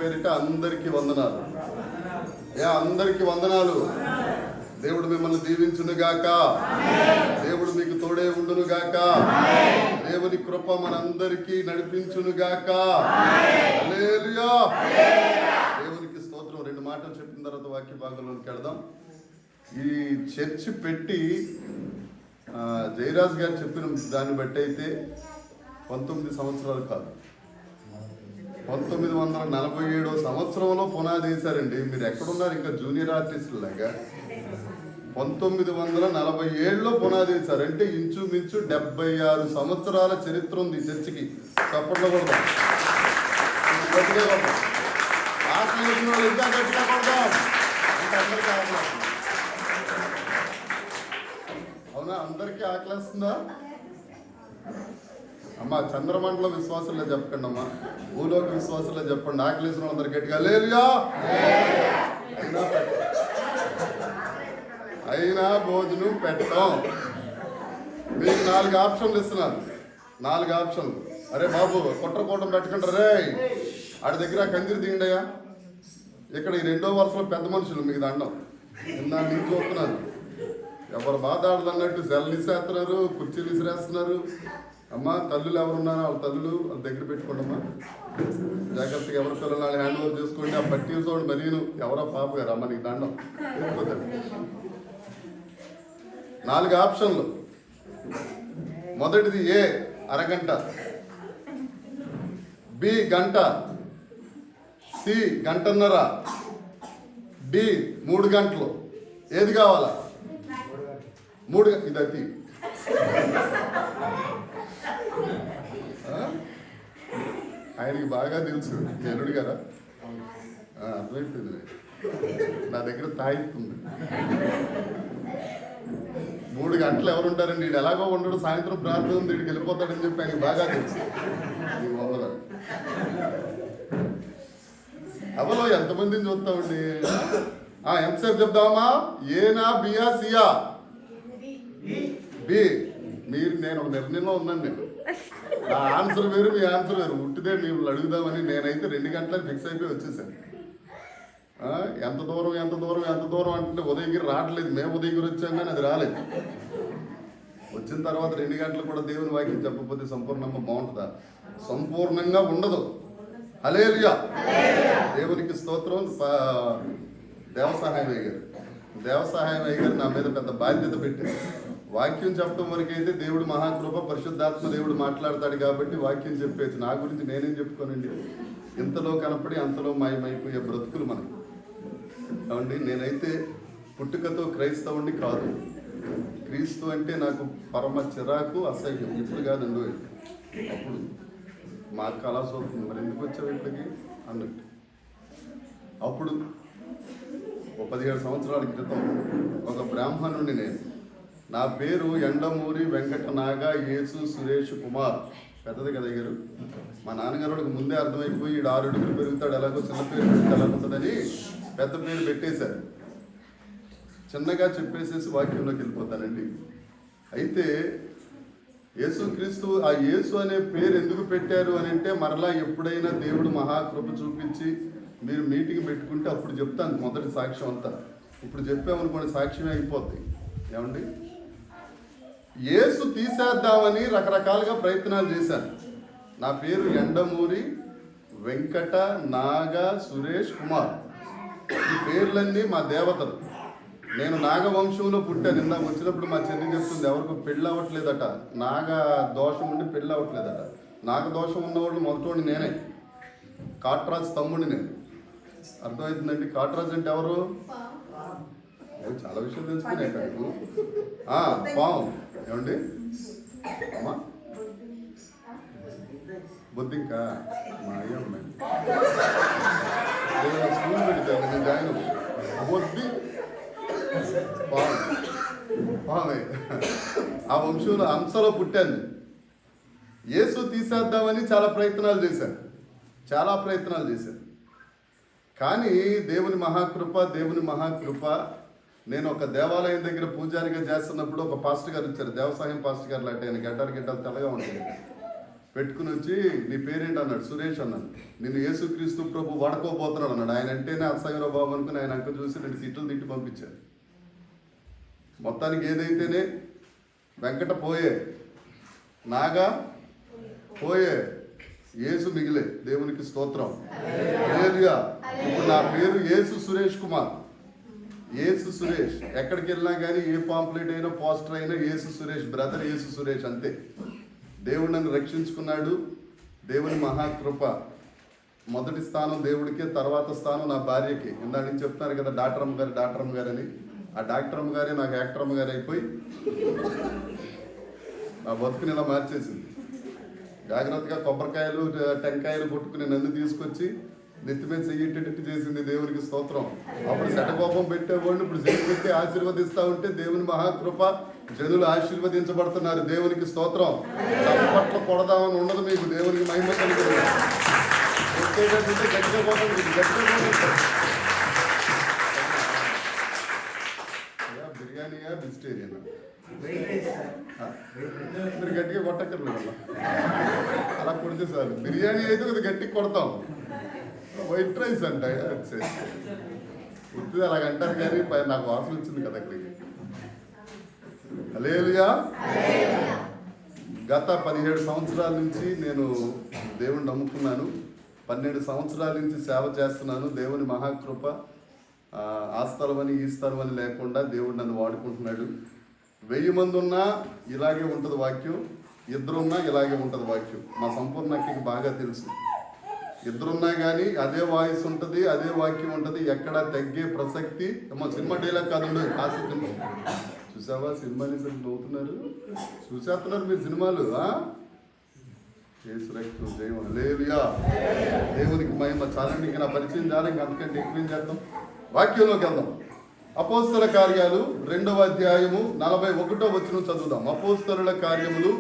పేరిట అందరికీ వందనాలు. అందరికీ వందనాలు. దేవుడు మిమ్మల్ని దీవించును గాక. దేవుడు మీకు తోడే ఉండును గాక. దేవుని కృప మనందరికీ నడిపించును గాక. హల్లెలూయా. దేవునికి స్తోత్రం. 2 మాటలు చెప్పిన తర్వాత వాక్య భాగంలోకి వెళదాం. ఈ చర్చి పెట్టి జయరాజ్ గారు చెప్పిన దాన్ని బట్టి అయితే 19 సంవత్సరాలు కాదు, 1947 సంవత్సరంలో పునాది వేశారండి. మీరు ఎక్కడున్నారు? ఇంకా జూనియర్ ఆర్టిస్టులు లాగా 1947లో పునాది వేశారు. అంటే ఇంచుమించు 76 సంవత్సరాల చరిత్ర ఉంది ఈ చర్చికి. చప్పట్లో కొడదాం. ఆకలి వేసిన వాళ్ళు ఇంకా గట్టిగా కొడదాం. అవునా? అందరికీ ఆకలిస్తుందా అమ్మా? చంద్రమండలం విశ్వాసంలో చెప్పకండి అమ్మా, భూలోక విశ్వాసంలో చెప్పండి. ఆకలేసిన వాళ్ళందరూ గట్టిగా హల్లెలూయా. అయినా భోజనం పెట్టాం. మీకు 4 ఆప్షన్లు ఇస్తున్నారు. 4 ఆప్షన్లు. అరే బాబు, కుట్రకూటం పెట్టకండి రే, ఆడి దగ్గర కందిరి తీయండియా. ఇక్కడ ఈ 2వ వరుసలో పెద్ద మనుషులు మీకు దండం. ఇందాక నేను చూస్తున్నాను. ఎవరు బాధ ఆడదన్నట్టు సెల్లు ఇసేస్తున్నారు, కుర్చీలు ఇసిరేస్తున్నారు. అమ్మ, తల్లులు ఎవరున్నారో వాళ్ళ తల్లులు వాళ్ళ దగ్గర పెట్టుకోండి అమ్మా. జాగ్రత్తగా ఎవరి పిల్లలు వాళ్ళు హ్యాండ్ ఓవర్ చేసుకోండి. ఆ పట్టి చూడండి మరీను. ఎవరో పాప గారు అమ్మ నీకు దండం. 4 ఆప్షన్లు. మొదటిది ఏ అరగంట, బి గంట, సి గంటన్నర, డి 3 గంటలు. ఏది కావాలా? 3 ఇది అతి. ఆయనకి బాగా తెలుసు. నెరుడు గారా? అర్థమైపోయింది. నా దగ్గర తాయిస్తుంది. 3 గంటలు ఎవరు ఉంటారండి? వీడు ఎలాగో ఉండడు. సాయంత్రం ప్రార్థన ఉంది, వీడికి వెళ్ళిపోతాడని చెప్పి ఆయనకి బాగా తెలుసు. నీకు వందనాలు. అవలో ఎంతమందిని చూస్తామండి? ఎంతసేపు చెప్దామా? ఏనా బియా సియా? బి. నేను ఒక నిర్ణయంలో ఉన్నాను. నేను నా ఆన్సర్ వేరు, మీ ఆన్సర్ వేరు. ఉట్టిదే మిమ్మల్ని అడుగుదామని నేనైతే 2 గంటలకు ఫిక్స్ అయిపోయి వచ్చేసాను. ఎంత దూరం అంటే ఉదయగిరి రావట్లేదు. మేము ఉదయగిరి వచ్చాం కానీ అది రాలేదు. వచ్చిన తర్వాత 2 గంటలు కూడా దేవుని వాక్యం చెప్పకపోతే సంపూర్ణంగా బాగుంటుందా? సంపూర్ణంగా ఉండదు. హల్లెలూయా. దేవునికి స్తోత్రం. దేవసహాయం అయ్య గారు నా మీద పెద్ద బాధ్యత పెట్టారు. వాక్యం చెప్పడం వరకు అయితే దేవుడు మహాకృప, పరిశుద్ధాత్మ దేవుడు మాట్లాడతాడు కాబట్టి వాక్యం చెప్పేది. నా గురించి నేనేం చెప్పుకోనండి. ఇంతలో కనపడి అంతలో మాయమైపోయే బ్రతుకులు మనకి. కాబట్టి నేనైతే పుట్టుకతో క్రైస్తవుని కాదు. క్రీస్తు అంటే నాకు పరమ చిరాకు, అసహ్యం. ఇప్పుడు కాదండి, అప్పుడు మా కళాశోకం. మరి ఎందుకు వచ్చావు ఇప్పటికి అన్నట్టు. అప్పుడు 17 సంవత్సరాల క్రితం ఒక బ్రాహ్మణుడిని నేను. నా పేరు ఎండమూరి వెంకట నాగా యేసు సురేష్ కుమార్. పెద్దది కదా గారు. మా నాన్నగారికి ముందే అర్థమైపోయి 6 అడుగులు పెరుగుతాడు, ఎలాగో చిన్న పేరు పెడితే ఎలా ఉంటుందని పెద్ద పేరు పెట్టేశారు. చిన్నగా చెప్పేసేసి వాక్యంలోకి వెళ్ళిపోతానండి. అయితే యేసుక్రీస్తు, ఆ యేసు అనే పేరు ఎందుకు పెట్టారు అని అంటే, మరలా ఎప్పుడైనా దేవుడు మహాకృప చూపించి మీరు మీటింగ్ పెట్టుకుంటే అప్పుడు చెప్తాను మొదటి సాక్ష్యం అంతా. ఇప్పుడు చెప్పామనుకోండి సాక్ష్యమే అయిపోద్ది. ఏమండి, యేసు తీసేద్దామని రకరకాలుగా ప్రయత్నాలు చేశాను. నా పేరు ఎండమూరి వెంకట నాగ సురేష్ కుమార్. ఈ పేర్లన్నీ మా దేవతలు. నేను నాగవంశంలో పుట్టాను. ఇందాక వచ్చినప్పుడు మా చెల్లి చెప్తుంది ఎవరికి పెళ్ళి అవ్వట్లేదట. నాగ దోషం ఉండి పెళ్ళి అవ్వట్లేదట. నాగదోషం ఉన్నవాళ్ళు మొదటి నేనే. కాట్రాజ్ తమ్ముడిని నేను. అర్థమవుతుందండి? కాట్రాజ్ అంటే ఎవరు? చాలా విషయాలు తెలుసుకునే కాదు. పాము. ఏమండి అమ్మా? బొద్దింకా మా అయ్య స్కూల్ పెడతాను నేను జాయిన్. బొద్ది పామే. ఆ వంశంలో అంశలో పుట్టాను. యేసు తీసేద్దామని చాలా ప్రయత్నాలు చేశాను. కానీ దేవుని మహాకృప. నేను ఒక దేవాలయం దగ్గర పూజారిగా చేస్తున్నప్పుడు ఒక పాస్టర్ గారు వచ్చారు. దేవసాయం పాస్టర్ గారు లాంటి ఆయన. గడ్డలు తెల్లగా ఉంటుంది. పెట్టుకుని వచ్చి నీ పేరేంటి అన్నాడు. సురేష్ అన్నాడు. నేను యేసుక్రీస్తు ప్రభు వాడుకోబోతున్నాడు అన్నాడు. ఆయన అంటేనే అసహ్యరా బాబు అనుకుని ఆయన అంక చూసి 2 తిట్లు తిట్టి పంపించారు. మొత్తానికి ఏదైతేనే వెంకట పోయే, నాగా పోయే, యేసు మిగిలే. దేవునికి స్తోత్రం. హల్లెలూయా. ఇప్పుడు నా పేరు యేసు సురేష్ కుమార్. యేసు సురేష్. ఎక్కడికి వెళ్ళినా కానీ ఏ పాంప్లెట్ అయినా పోస్టర్ అయినా యేసు సురేష్, బ్రదర్ యేసు సురేష్, అంతే. దేవుడు నన్ను రక్షించుకున్నాడు. దేవుని మహాకృప. మొదటి స్థానం దేవుడికే, తర్వాత స్థానం నా భార్యకి. ఇందాక నుంచి చెప్తున్నారు కదా డాక్టర్ అమ్మ గారు అని. ఆ డాక్టర్ అమ్మ గారే నాకు యాక్టర్ అమ్మ గారు అయిపోయి నా బతుకుని ఇలా మార్చేసింది. జాగ్రత్తగా కొబ్బరికాయలు టెంకాయలు కొట్టుకుని నన్ను తీసుకొచ్చి నెత్తి మీద చెయ్యేటట్టు చేసింది. దేవునికి స్తోత్రం. అప్పుడు శటకోపం పెట్టేవాడిని ఇప్పుడు చెయ్యి పెట్టి ఆశీర్వదిస్తా ఉంటే దేవుని మహాకృప, జనులు ఆశీర్వదించబడుతున్నారు. దేవునికి స్తోత్రం. చప్పట్లు కొడదామని ఉండదు మీకు. దేవునికి మహిమ కలుగుతుంది. వచ్చేటట్టు గట్టిగా పోతుంది, గట్టిగా పోతుంది. బిర్యానీయా వెజిటేరియన్ మీరు గట్టిగా కొట్టక్కర్లేదు. అలా కొడితే సార్ బిర్యానీ అయితే కొద్దిగా గట్టిగా కొడతాం. వైట్ రైస్ అంట ఉత్తిది అలాగంటారు కానీ నాకు వాసన వచ్చింది కదా అక్కడికి. హల్లెలూయా. గత 17 సంవత్సరాల నుంచి నేను దేవుణ్ణి నమ్ముకున్నాను. 12 సంవత్సరాల నుంచి సేవ చేస్తున్నాను. దేవుని మహాకృప. ఆ స్థలమని ఈ స్థలమని లేకుండా దేవుడు నన్ను వాడుకుంటున్నాడు. 1000 మంది ఉన్నా ఇలాగే ఉంటుంది వాక్యం, 2 ఉన్నా ఇలాగే ఉంటుంది వాక్యం. మా సంపూర్ణకి బాగా తెలుసు. 2 ఉన్నా కానీ అదే వాయిస్ ఉంటుంది, అదే వాక్యం ఉంటుంది. ఎక్కడ తగ్గే ప్రసక్తి. సినిమా డైలాగ్ కాదు. ఆసక్తి చూసావా? సినిమాని నవ్వుతున్నారు, చూసేస్తున్నారు మీరు సినిమాలు. జయం. హల్లెలూయా. దేవునికి మహిమ. చాలండి, ఇంకా నా పరిచయం చాలా, ఇంకా అంతకంటే ఎక్కువ చేద్దాం. వాక్యంలోకి వెళ్దాం. అపోస్తల కార్యాలు 2వ అధ్యాయము 41వ వచనం చదువుదాం. అపోస్తలుల కార్యములు.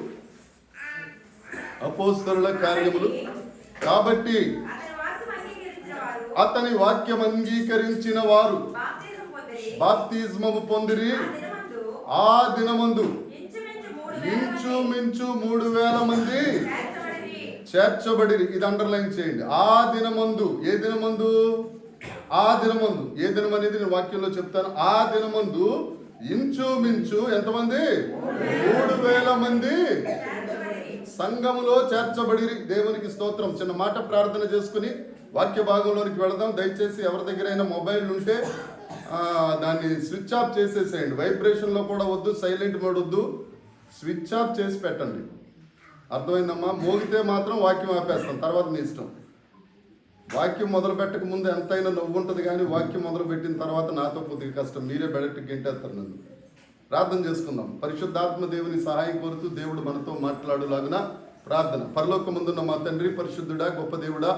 కాబట్టి అతని వాక్యం అంగీకరించిన వారు బాప్తిస్మము పొందిరి. ఆ దినమందు ఇంచుమించు 3000 మంది చేర్చబడి. ఇది అండర్లైన్ చేయండి. ఆ దినమందు. ఏ దినమందు? ఆ దినమందు. ఏ దినం అనేది నేను వాక్యంలో చెప్తాను. ఆ దినమందు ఇంచుమించు ఎంతమంది? 3000 మంది సంఘములో చేర్చబడి. దేవునికి స్తోత్రం. చిన్న మాట ప్రార్థన చేసుకుని వాక్య భాగంలోనికి వెళదాం. దయచేసి ఎవరి దగ్గరైనా మొబైల్ ఉంటే దాన్ని స్విచ్ ఆఫ్ చేసేసేయండి. వైబ్రేషన్లో కూడా వద్దు, సైలెంట్ మోడ్ వద్దు, స్విచ్ ఆఫ్ చేసి పెట్టండి. అర్థమైందమ్మా? మోగితే మాత్రం వాక్యం ఆపేస్తాం, తర్వాత మీ ఇష్టం. వాక్యం మొదలు పెట్టక ముందు ఎంతైనా నవ్వు ఉంటుంది, కానీ వాక్యం మొదలు పెట్టిన తర్వాత నాతో కొద్దిగా కష్టం. మీరే బెడెట్టు గెంటేస్తారు నన్ను. ప్రార్థన చేసుకుందాం. పరిశుద్ధాత్మ దేవుని సహాయం కోరుతూ దేవుడు మనతో మాట్లాడులాగున ప్రార్థన. పరలోకమందున్న మా తండ్రి, పరిశుద్ధుడా, గొప్ప దేవుడా,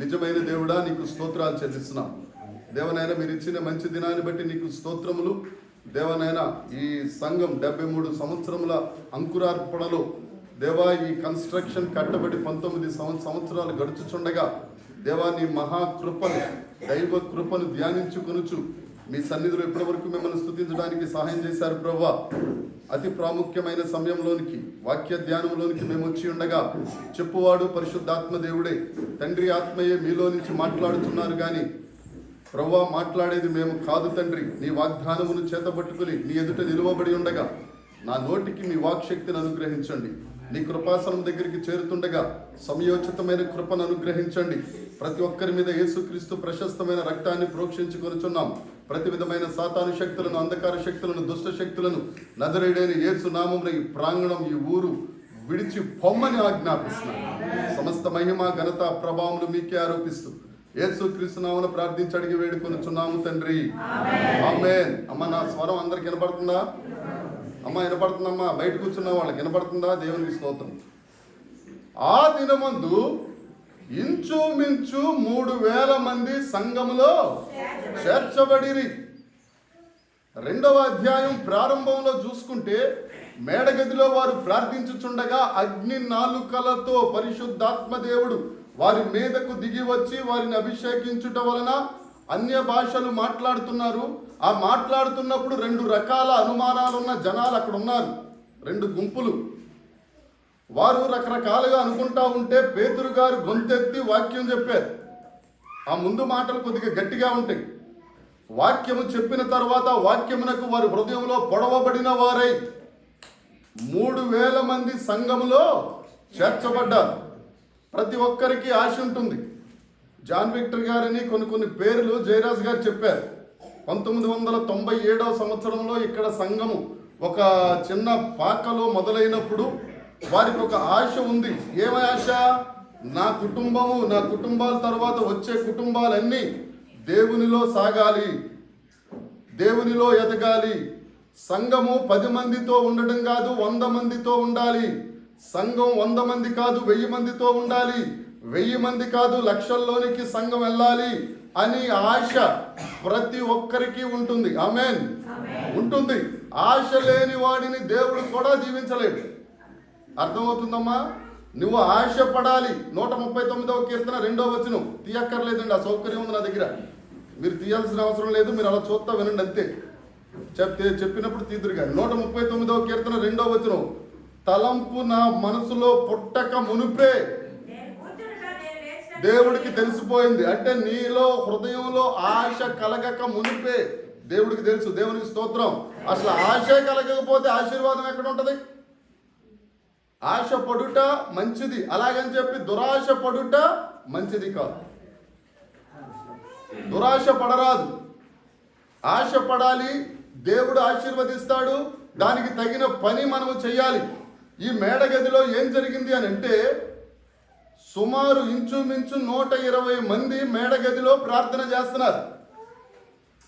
నిజమైన దేవుడా, నీకు స్తోత్రాలు చెల్లిస్తున్నాం. దేవనైనా మీరు ఇచ్చిన మంచి దినాన్ని బట్టి నీకు స్తోత్రములు. దేవనైనా ఈ సంఘం 73 సంవత్సరముల అంకురార్పణలో దేవా, ఈ కన్స్ట్రక్షన్ కట్టబడి 19 సంవత్సరాలు గడుచుచుండగా దేవా, నీ మహాకృపను, దైవ కృపను ధ్యానించుకొనుచు మీ సన్నిధిలో ఇప్పటి వరకు మిమ్మల్ని స్తుతించడానికి సహాయం చేశారు ప్రభువా. అతి ప్రాముఖ్యమైన సమయంలోనికి, వాక్య ధ్యానంలోనికి మేము వచ్చి ఉండగా చెప్పువాడు పరిశుద్ధాత్మ దేవుడే, తండ్రి ఆత్మయే మీలో నుంచి మాట్లాడుతున్నారు. కానీ ప్రభువా, మాట్లాడేది మేము కాదు తండ్రి. నీ వాగ్దానమును చేతబట్టుకుని నీ ఎదుట నిలువబడి ఉండగా నా నోటికి మీ వాక్శక్తిని అనుగ్రహించండి. నీ కృపాసనం దగ్గరికి చేరుతుండగా సమయోచితమైన కృపను అనుగ్రహించండి. ప్రతి ఒక్కరి మీద యేసుక్రీస్తు ప్రశస్తమైన రక్తాన్ని ప్రోక్షించుకొనుచున్నాం. ప్రతి విధమైన సాతాను శక్తులను, అంధకార శక్తులను, దుష్ట శక్తులను నజరేయుడైన యేసు నామమున ఈ ప్రాంగణం, ఈ ఊరు విడిచి పొమ్మని ఆజ్ఞాపిస్తున్నాను. సమస్త మహిమ, ఘనత, ప్రభావములు మీకే ఆరోపిస్తూ యేసుక్రీస్తు నామమున ప్రార్థించి అడిగి వేడుకొనుచున్నాము తండ్రి. ఆమేన్. అమ్మ, నా స్వరం అందరికి వినపడుతుందా? అమ్మ, వినపడుతుందమ్మా? బయట కూర్చున్న వాళ్ళకి వినపడుతుందా? దేవునికి స్తోత్రం. ఆ దినమందు ఇంచుమించు 3000 మంది సంఘములో చేర్చబడిరి. 2వ అధ్యాయం ప్రారంభంలో చూసుకుంటే మేడగదిలో వారు ప్రార్థించుచుండగా అగ్ని నాలుకలతో పరిశుద్ధాత్మ దేవుడు వారి మీదకు దిగి వచ్చి వారిని అభిషేకించుట వలన అన్య భాషలు మాట్లాడుతున్నారు. ఆ మాట్లాడుతున్నప్పుడు 2 రకాల అనుమానాలున్న జనాలు అక్కడ ఉన్నారు. 2 గుంపులు. వారు రకరకాలుగా అనుకుంటా ఉంటే పేతురు గారు గొంతెత్తి వాక్యం చెప్పారు. ఆ ముందు మాటలు కొద్దిగా గట్టిగా ఉంటాయి. వాక్యము చెప్పిన తర్వాత వాక్యమునకు వారి హృదయంలో పొడవబడిన వారై 3,000 మంది సంఘములో చేర్చబడ్డారు. ప్రతి ఒక్కరికి ఆశ ఉంటుంది. జాన్ విక్టర్ గారిని కొన్ని పేర్లు జయరాజ్ గారు చెప్పారు. 1997 సంవత్సరంలో ఇక్కడ సంఘము ఒక చిన్న పాకలో మొదలైనప్పుడు వారికి ఒక ఆశ ఉంది. ఏమై ఆశ? నా కుటుంబాల తర్వాత వచ్చే కుటుంబాలన్నీ దేవునిలో సాగాలి, దేవునిలో ఎదగాలి. సంఘము 10 మందితో ఉండడం కాదు, 100 మందితో ఉండాలి. సంఘం 100 మంది కాదు, 1000 మందితో ఉండాలి. 1000 మంది కాదు, లక్షల్లోనికి సంఘం వెళ్ళాలి అని ఆశ ప్రతి ఒక్కరికి ఉంటుంది. ఆమేన్. ఉంటుంది. ఆశ లేని వాడిని దేవుడు కూడా జీవించలేడు. అర్థమవుతుందమ్మా? నువ్వు ఆశ పడాలి. 139వ కీర్తన 2వ వచనం తీయక్కర్లేదండి, ఆ సౌకర్యం ఉంది నా దగ్గర. మీరు తీయాల్సిన అవసరం లేదు, మీరు అలా చూస్తా వినండి అంతే. చెప్పినప్పుడు తీదురు కానీ. 139వ కీర్తన 2వ వచనం, తలంపు నా మనసులో పుట్టక మునుపే దేవుడికి తెలిసిపోయింది. అంటే నీలో హృదయంలో ఆశ కలగక మునిపే దేవుడికి తెలుసు. దేవునికి స్తోత్రం. అసలు ఆశ కలగకపోతే ఆశీర్వాదం ఎక్కడ ఉంటుంది? ఆశ పడుట మంచిది, అలాగని చెప్పి దురాశ పడుట మంచిది కాదు. దురాశ పడరాదు, ఆశ పడాలి. దేవుడు ఆశీర్వదిస్తాడు. దానికి తగిన పని మనము చేయాలి. ఈ మేడగదిలో ఏం జరిగింది అని అంటే, సుమారు ఇంచుమించు 120 మంది మేడగదిలో ప్రార్థన చేస్తున్నారు.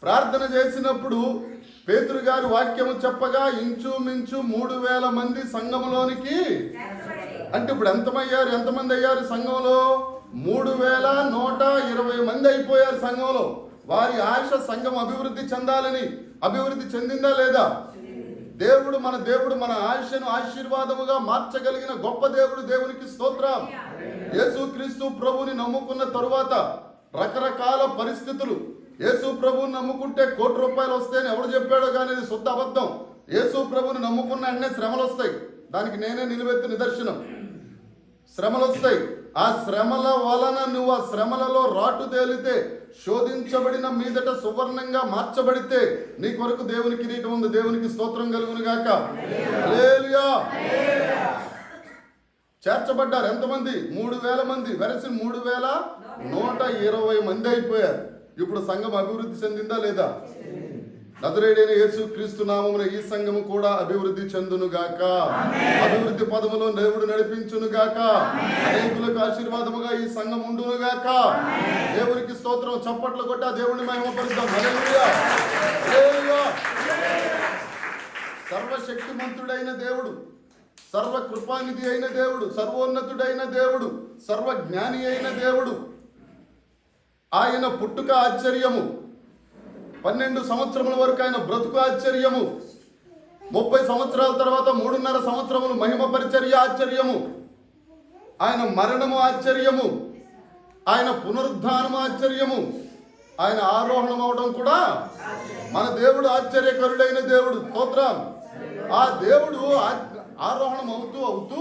ప్రార్థన చేసినప్పుడు పేతురు గారు వాక్యము చెప్పగా ఇంచుమించు 3,000 మంది సంఘంలోనికి, అంటే ఇప్పుడు ఎంతమంది అయ్యారు సంఘంలో? 3,120 మంది అయిపోయారు సంఘంలో. వారి ఆశ సంఘం అభివృద్ధి చెందాలని. అభివృద్ధి చెందిందా లేదా? దేవుడు మన ఆశను ఆశీర్వాదముగా మార్చగలిగిన గొప్ప దేవుడు. దేవునికి స్తోత్రం. యేసుక్రీస్తు ప్రభుని నమ్ముకున్న తరువాత రకరకాల పరిస్థితులు. యేసు ప్రభుని నమ్ముకుంటే ₹1 కోటి వస్తాయని ఎవడు చెప్పాడో కానీ ఇది శుద్ధ అబద్ధం. యేసు ప్రభుని నమ్ముకున్న వెంటనే శ్రమలు వస్తాయి. దానికి నేనే నిలువెత్తు నిదర్శనం. శ్రమలు వస్తాయి. ఆ శ్రమల వలన నువ్వు ఆ శ్రమలలో రాటు తేలితే, శోధించబడిన మీదట సువర్ణంగా మార్చబడితే నీ కొరకు దేవుని కిరీటం ఉంది. దేవునికి స్తోత్రం కలుగును గాక. హల్లెలూయా. చేర్చబడ్డారు ఎంతమంది? 3,000 మంది. వెరసి 3,120 మంది అయిపోయారు. ఇప్పుడు సంఘం అభివృద్ధి చెందిందా లేదా? నజరేయుడైన యేసుక్రీస్తు నామమున ఈ సంఘము కూడా అభివృద్ధి చెందునుగాక. అభివృద్ధి పదములో దేవుడు నడిపించునుగాక. అనేకులకు ఆశీర్వాదముగా ఈ సంఘం ఉండునుగాక. దేవునికి స్తోత్రం. చప్పట్లు కొట్టి ఆ దేవుని మహిమపరుద్దాం. హల్లెలూయా. హల్లెలూయా. సర్వశక్తిమంతుడైన దేవుడు, సర్వ కృపానిధి అయిన దేవుడు, సర్వోన్నతుడైన దేవుడు, సర్వజ్ఞాని అయిన దేవుడు. ఆయన పుట్టుక ఆశ్చర్యము, 12 సంవత్సరముల వరకు ఆయన బ్రతుకు ఆశ్చర్యము, 30 సంవత్సరాల తర్వాత 3.5 సంవత్సరములు మహిమ పరిచర్య ఆశ్చర్యము, ఆయన మరణము ఆశ్చర్యము, ఆయన పునరుద్ధానము ఆశ్చర్యము, ఆయన ఆరోహణం అవడం కూడా. మన దేవుడు ఆశ్చర్యకరుడైన దేవుడు. స్తోత్రం. ఆ దేవుడు ఆరోహణం అవుతూ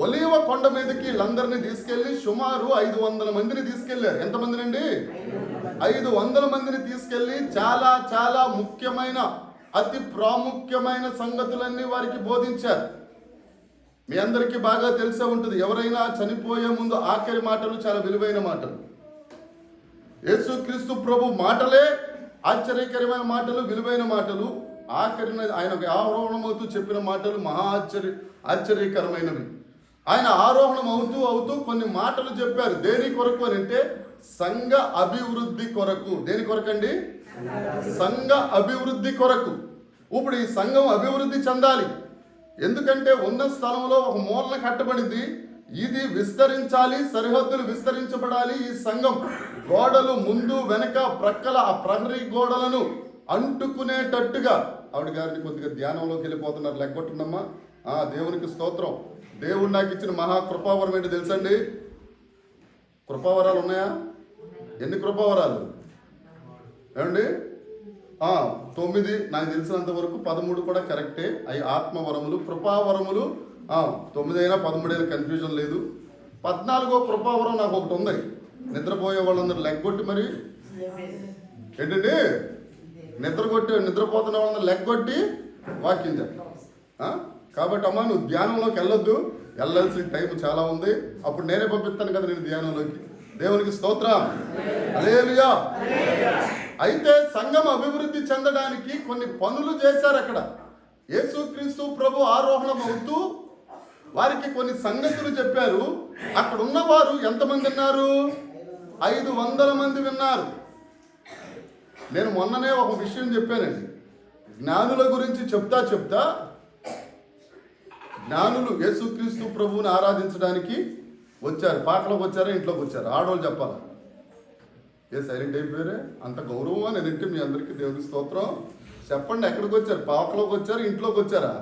ఒలీవ కొండ మీదకి వీళ్ళందరినీ తీసుకెళ్లి సుమారు 500 మందిని తీసుకెళ్లారు. ఎంతమందినండి? 500 మందిని తీసుకెళ్లి చాలా చాలా ముఖ్యమైన, అతి ప్రాముఖ్యమైన సంగతులన్నీ వారికి బోధించారు. మీ అందరికీ బాగా తెలిసే ఉంటుంది. ఎవరైనా చనిపోయే ముందు ఆఖరి మాటలు చాలా విలువైన మాటలు. యేసుక్రీస్తు ప్రభు మాటలే ఆశ్చర్యకరమైన మాటలు, విలువైన మాటలు. ఆఖరిన ఆయన ఆరోహణమవుతూ చెప్పిన మాటలు మహా ఆశ్చర్యకరమైనవి. ఆయన ఆరోహణం అవుతూ కొన్ని మాటలు చెప్పారు. దేని కొరకు అని అంటే, సంఘ అభివృద్ధి కొరకు. దేని కొరకండి? సంఘ అభివృద్ధి కొరకు. ఇప్పుడు ఈ సంఘం అభివృద్ధి చెందాలి. ఎందుకంటే ఉన్న స్థలంలో ఒక మూలన కట్టబడింది. ఇది విస్తరించాలి, సరిహద్దులు విస్తరించబడాలి. ఈ సంఘం గోడలు ముందు వెనక ప్రక్కల ఆ ప్రహరీ గోడలను అంటుకునేటట్టుగా. ఆవిడ గారిని కొద్దిగా ధ్యానంలోకి వెళ్ళిపోతున్నారు. లెగ్గొట్టుండమ్మా. దేవునికి స్తోత్రం. దేవుడు నాకు ఇచ్చిన మహా కృపావరం ఏంటి తెలుసండి? కృపావరాలు ఉన్నాయా? ఎన్ని కృపావరాలు ఏమండి? 9. నాకు తెలిసినంత వరకు 13 కూడా కరెక్టే. అవి ఆత్మవరములు. కృపావరములు 9 అయినా 13 అయినా కన్ఫ్యూజన్ లేదు. 14వ కృపావరం నాకు ఒకటి ఉంది. నిద్రపోయే వాళ్ళందరూ లెగ్గొట్టి మరి ఏంటండి నిద్రపోతున్న వాళ్ళందరూ లెగ్గొట్టి వాక్యం చెప్పాలి. కాబట్టి అమ్మా నువ్వు ధ్యానంలోకి వెళ్ళాల్సిన టైం చాలా ఉంది. అప్పుడు నేనే పంపిస్తాను కదా నేను ధ్యానంలోకి. దేవునికి స్తోత్రం, హల్లెలూయా. అయితే సంఘం అభివృద్ధి చెందడానికి కొన్ని పనులు చేశారు అక్కడ. యేసుక్రీస్తు ప్రభు ఆరోహణం అవుతూ వారికి కొన్ని సంగతులు చెప్పారు. అక్కడ ఉన్నవారు ఎంతమంది విన్నారు? 500 మంది విన్నారు. నేను మొన్ననే ఒక విషయం చెప్పానండి. జ్ఞానుల గురించి చెప్తా జ్ఞానులు యేసుక్రీస్తు ప్రభువుని ఆరాధించడానికి వచ్చారు. పాకలోకి వచ్చారా, ఇంట్లోకి వచ్చారు? ఆడవాళ్ళు చెప్పాలా? సైలెంట్ అయిపోయారే? అంత గౌరవమా నేనంటే మీ అందరికీ దేవుని స్తోత్రం. చెప్పండి, ఎక్కడికి వచ్చారు? పాకలోకి వచ్చారు, ఇంట్లోకి వచ్చారా?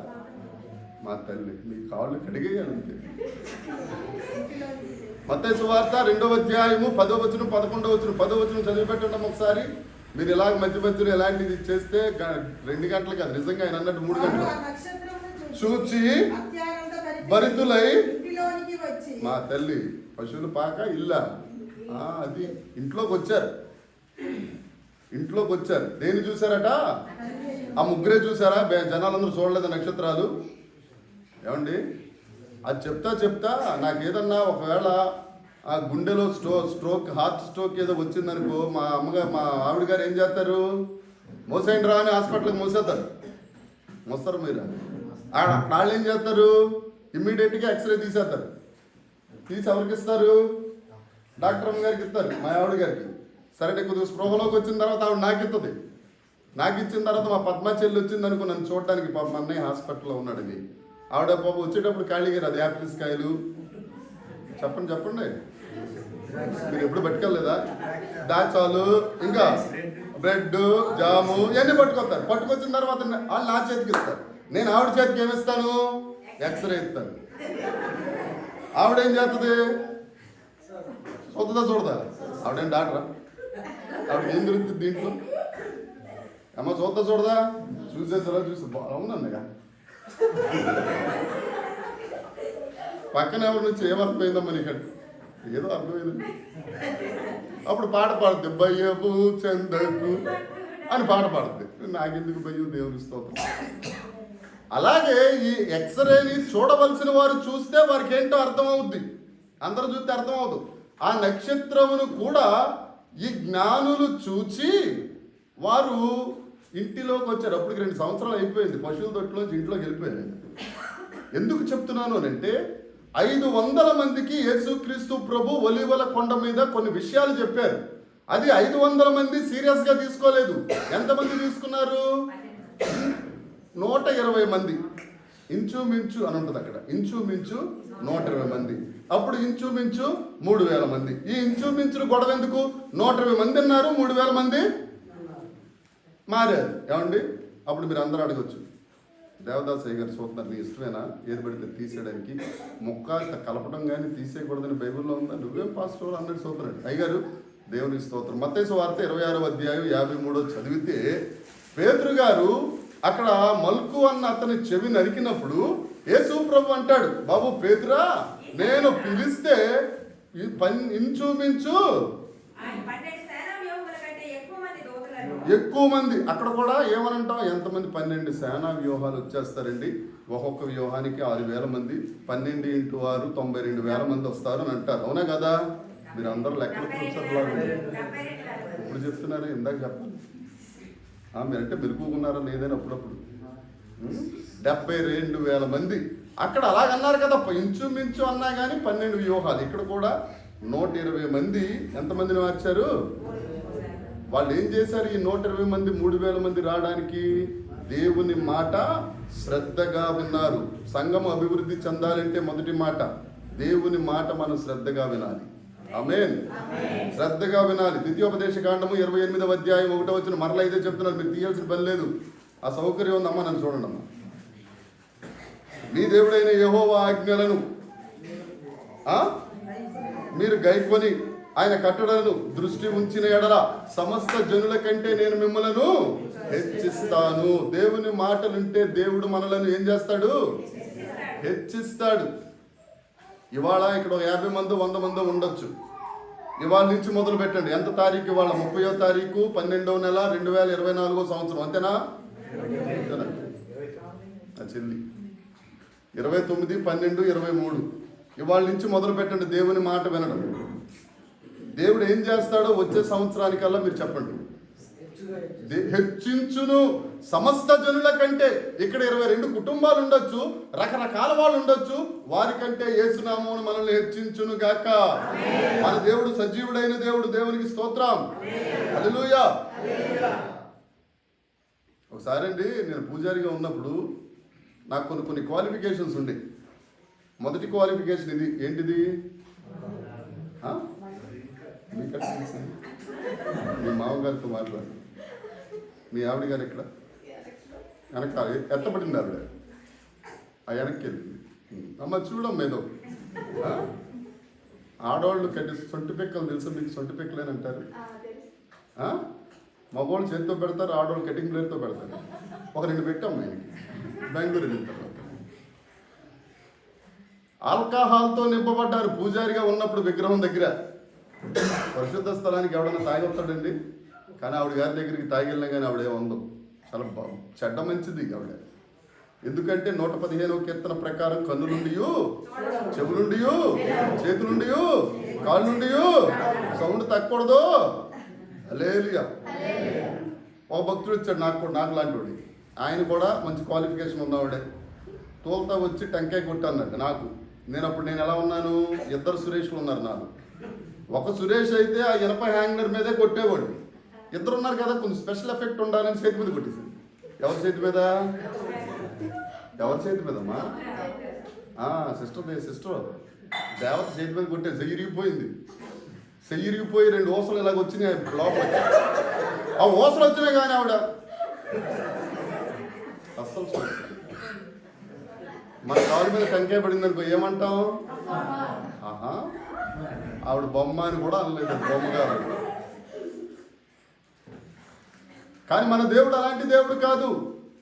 మా తల్లి మీ కాళ్ళు కడిగేయాలి అంతే. మత్తయి సువార్త 2వ అధ్యాయము 10వ వచనం 11వ వచనం 10వ వచనం చదివి పెట్టండి ఒకసారి. మీరు ఇలాగ మధ్య మధ్యలో ఎలాంటిది చేస్తే 2 గంటలు కాదు, నిజంగా ఆయన అన్నట్టు 3 గంటలు చూచి భరితులై మా తల్లి పశువులు పాక ఇల్లా అది ఇంట్లోకి వచ్చారు. దేన్ని చూసారట? ఆ ముగ్గురే చూసారా? జనాలందరూ చూడలేదు నక్షత్రాలు. ఏమండి అది చెప్తా నాకు ఏదన్నా ఒకవేళ ఆ గుండెలో స్ట్రోక్ హార్ట్ స్ట్రోక్ ఏదో వచ్చిందనుకో, మా ఆవిడ గారు ఏం చేస్తారు? మోసేయండి రా అని హాస్పిటల్కి మోస్తారు మీరు. వాళ్ళు ఏం చేస్తారు? ఇమ్మీడియట్గా ఎక్స్రే తీసేస్తారు. తీసి ఎవరికి ఇస్తారు? డాక్టర్ అమ్మ గారికి ఇస్తారు, మా ఆవిడ గారికి. సరే కొద్దిగా స్పృహలోకి వచ్చిన తర్వాత ఆవిడ నాకు ఇస్తుంది. నాకు ఇచ్చిన తర్వాత మా పద్మా చెల్లి వచ్చింది అనుకో నన్ను చూడటానికి. పాప మా అన్నయ్య హాస్పిటల్లో ఉన్నాడని. ఆవిడ పాప వచ్చేటప్పుడు ఖాళీగా అది యాపిల్స్ కాయలు చెప్పండి మీరు ఎప్పుడు పట్టుకెళ్ళలేదా? దాచాలు ఇంకా బ్రెడ్ జాము ఇవన్నీ పట్టుకొచ్చిన తర్వాత వాళ్ళు నా చేతికి ఇస్తారు. నేను ఆవిడ చేతికి ఏమిస్తాను? ఎక్స్రే ఇస్తాను. ఆవిడేం చేస్తుంది? చూడదా? ఆవిడేం డాక్టరా? ఆవిడకి ఏం దొరుకుతుంది దీంట్లో? అమ్మ చూడదా? చూసేసరా? అవునన్నగా పక్కన ఎవరి నుంచి ఏమర్థమైందమ్మా నీకు? ఏదో అర్థమైంది. అప్పుడు పాట పాడుద్ది, భయ్యము చందకు అని పాట పాడుద్ది. నాకెందుకు భయ్యం, దేవుని స్తోత్రం. అలాగే ఈ ఎక్స్రేని చూడవలసిన వారు చూస్తే వారికి ఏంటో అర్థమవుద్ది. అందరూ చూస్తే అర్థమవుదు. ఆ నక్షత్రమును కూడా ఈ జ్ఞానులు చూచి వారు ఇంటిలోకి వచ్చారు. అప్పటికి 2 సంవత్సరాలు అయిపోయింది. పశువుల తొట్టులోంచి ఇంట్లోకి వెళ్ళిపోయారు. ఎందుకు చెప్తున్నాను అంటే 500 మందికి యేసుక్రీస్తు ప్రభు ఒలీవల కొండ మీద కొన్ని విషయాలు చెప్పారు. అది 500 మంది సీరియస్గా తీసుకోలేదు. ఎంతమంది తీసుకున్నారు? 120 మంది. ఇంచుమించు అని ఉంటుంది అక్కడ. ఇంచుమించు 120 మంది. అప్పుడు ఇంచుమించు 3000 మంది. ఈ ఇంచుమించులు గొడవ ఎందుకు? 120 మంది ఉన్నారు, 3000 మంది మారారు. ఏమండి అప్పుడు మీరు అందరూ అడగచ్చు, దేవదాస్ అయ్య గారు చూస్తున్నారు, నీ ఇష్టమేనా ఏది పడితే తీసేయడానికి? మొక్క కలపడం కానీ తీసేయకూడదని బైబిల్లో ఉందా? నువ్వేం పాస్టర్ అన్నట్టు చూస్తున్నాడు. అయ్యగారు దేవుని స్తోత్రం. మత్తయి సువార్త 26వ అధ్యాయం 53 చదివితే పేతురు గారు అక్కడ మల్కు అన్న అతని చెవి నరికినప్పుడు యేసు ప్రభు అంటాడు, బాబు పేతురా, నేను పిలిస్తే ఇంచుమించు ఎక్కువ మంది. అక్కడ కూడా ఏమనంటాం? ఎంతమంది? 12 సేనా వ్యూహాలు వచ్చేస్తారండి. ఒక్కొక్క వ్యూహానికి 6000 మంది. 12 × 6 92,000 మంది వస్తారు అని అంటారు. అవునా కదా? మీరు అందరూ లెక్కలు ఇప్పుడు చెప్తున్నారు, ఇందాక చెప్పాలి. మీరంటే మెరుగుకున్నారా లేదని అప్పుడప్పుడు 72,000 మంది అక్కడ అలాగన్నారు కదా. ఇంచుమించు అన్నా కానీ 12 వ్యూహాలు. ఇక్కడ కూడా 120 మంది. ఎంతమందిని మార్చారు? వాళ్ళు ఏం చేశారు? ఈ 120 మంది 3,000 మంది రావడానికి దేవుని మాట శ్రద్ధగా విన్నారు. సంఘం అభివృద్ధి చెందాలంటే మొదటి మాట దేవుని మాట మనం శ్రద్ధగా వినాలి. ఆమేన్. శ్రద్ధగా వినాలి. ద్వితీయోపదేశ కాండము 28వ అధ్యాయం 1వ వచనం మరలా ఇదే చెప్తున్నారు. మీరు తీయాల్సిన పని లేదు. ఆ సౌకర్యం ఉందమ్మా, నన్ను చూడండి అమ్మా. నీ దేవుడైన యెహోవా ఆజ్ఞలను మీరు గైకొని ఆయన కట్టడలను దృష్టి ఉంచిన ఎడల సమస్త జనుల కంటే నేను మిమ్మలను హెచ్చిస్తాను. దేవుని మాటలుంటే దేవుడు మనలను ఏం చేస్తాడు? హెచ్చిస్తాడు. ఇవాళ ఇక్కడ 50 మంది 100 మంది ఉండొచ్చు. ఇవాళ నుంచి మొదలు పెట్టండి. ఎంత తారీఖు? ఇవాళ 30వ తారీఖు 12వ నెల 2024 సంవత్సరం. అంతేనా? చెల్లి 29, 12, 23 ఇవాళ నుంచి మొదలు పెట్టండి దేవుని మాట వినడం. దేవుడు ఏం చేస్తాడో వచ్చే సంవత్సరానికల్లా మీరు చెప్పండి. హెచ్చించును సమస్త జనుల కంటే. ఇక్కడ 22 కుటుంబాలు ఉండొచ్చు, రకరకాల వాళ్ళు ఉండొచ్చు. వారికంటే యేసునామమున మనల్ని హెచ్చించును గాక. మన దేవుడు సజీవుడైన దేవుడు. దేవునికి స్తోత్రం. హల్లెలూయా. ఒకసారి అండి, నేను పూజారిగా ఉన్నప్పుడు నాకు కొన్ని క్వాలిఫికేషన్స్ ఉండే. మొదటి క్వాలిఫికేషన్ ఇది. ఏంటిది? మీ మామగారితో మాట్లాడు. మీ ఆవిడ గారు ఎక్కడ? వెనక ఎత్తపడింది ఆవిడ. ఆ వెనక్కి వెళ్ళింది. అమ్మ చూడమ్మ ఏదో ఆడవాళ్ళు కట్టి సొంటి పిక్కలు తెలుసు మీకు? సొంటి పిక్కలేని అంటారు. మగవాళ్ళు చేతితో పెడతారు, ఆడవాళ్ళు కటింగ్ ప్లేట్తో పెడతారు. ఒక 2 పెట్టాము ఆయనకి. బెంగళూరు వెళ్ళిన తర్వాత ఆల్కహాల్తో నింపబడ్డారు పూజారిగా ఉన్నప్పుడు విగ్రహం దగ్గర. పరిశుద్ధ స్థలానికి ఎవడన్నా తాగొస్తాడండి. కానీ ఆవిడ గారి దగ్గరికి తాగివెళ్ళినా కానీ ఆవిడ ఏముందో చాలా చెడ్డ మంచిది ఆవిడ. ఎందుకంటే 115వ కీర్తన ప్రకారం కన్నులుండియు, చెవులుండియు, చేతులుండియు, కాళ్ళుండియు సౌండ్ తగ్గకూడదు. హల్లెలూయా. ఒక భక్తుడు వచ్చాడు నాకు లాంటి వాడు. ఆయన కూడా మంచి క్వాలిఫికేషన్ ఉన్నవాడే. తోలుతా వచ్చి టెంకాయ కొట్టన్నాడు నాకు. నేను ఎలా ఉన్నాను? 2 సురేష్లు ఉన్నారు నాకు. ఒక సురేష్ అయితే ఆ ఇనప హ్యాంగర్ మీదే కొట్టేవాడు. 2 ఉన్నారు కదా, కొంచెం స్పెషల్ ఎఫెక్ట్ ఉండాలని చేతి మీద కొట్టేసింది. ఎవరి చేతి మీద? ఎవరి చేతి మీదమ్మా? సిస్టర్ దేవత చేతి మీద కొట్టేది. చెయ్యిరిగిపోయింది. 2 ఊసలు ఇలాగ వచ్చినాయి లోపలికి. ఆ ఊసలు వచ్చినాయి కానీ ఆవిడ అస్సలు మన కాలు మీద టెంకాయ పడింది అనుకో ఏమంటాం? ఆవిడ బొమ్మ అని కూడా అనలేదు, బొమ్మగారు. కానీ మన దేవుడు అలాంటి దేవుడు కాదు.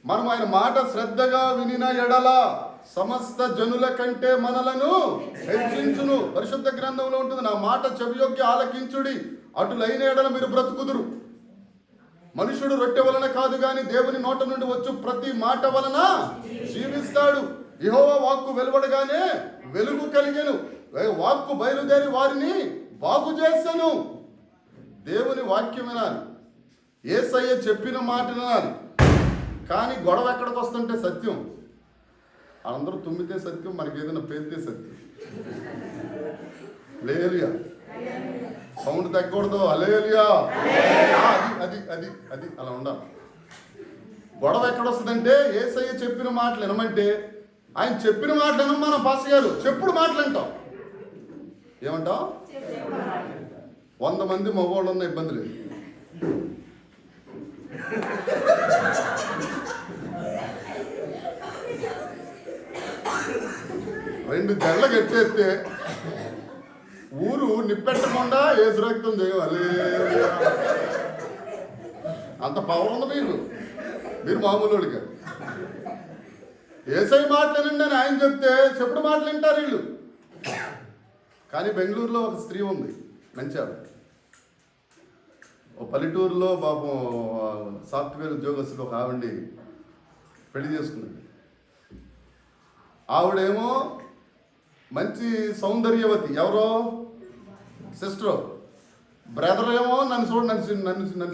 మనం ఆయన మాట శ్రద్ధగా వినిన ఎడల సమస్త జనుల కంటే మనలను హెచ్చించును. పరిశుద్ధ గ్రంథంలో ఉంటుంది, నా మాట చెవియొగ్గి ఆలకించుడి, అటులైన ఎడల మీరు బ్రతుకుదురు. మనుషుడు రొట్టె వలన కాదు గాని దేవుని నోట నుండి వచ్చు ప్రతి మాట వలన జీవిస్తాడు. యెహోవా వాక్కు వెలువడగానే వెలుగు కలిగెను, వాక్కు బయలుదేరి వారిని బాగు చేసెను. దేవుని వాక్యం వినాలి, యేసయ్య చెప్పిన మాట వినాలి. కానీ గొడవ ఎక్కడికి వస్తుంటే సత్యం. అందరూ తుమ్మితే సత్యం, మనకి ఏదైనా పేరితే సత్యం. హల్లెలూయా. సౌండ్ తగ్గకూడదు. హల్లెలూయా. అది అది అది అలా ఉండాలి. గొడవ ఎక్కడ వస్తుందంటే యేసయ్య చెప్పిన మాటలు వినమంటే, ఆయన చెప్పిన మాటలు వినమా పాస్ గారు? చెప్పుడు మాటలు అంటాం. ఏమంటాం? 100 మంది మగవాళ్ళు ఉన్న ఇబ్బంది లేదు. రెండు జడ్ల కట్టేస్తే ఊరు నిప్పెట్టకుండా ఏసు రక్తం చేయాలి. అంత పవర్ ఉంది మీకు. మీరు మామూలు కాదు. ఏసై మాటలేనండి అని ఆయన చెప్తే చెప్పుడు మాటలు వింటారు వీళ్ళు. కానీ బెంగళూరులో ఒక స్త్రీ ఉంది, మంచి ఆవిడ. ఓ పల్లెటూరులో పాపం సాఫ్ట్వేర్ ఉద్యోగస్తులు ఒక ఆవిడ్ని పెళ్లి చేసుకున్నాడు. ఆవిడేమో మంచి సౌందర్యవతి. ఎవరో సిస్టర్. బ్రదర్ ఏమో నన్ను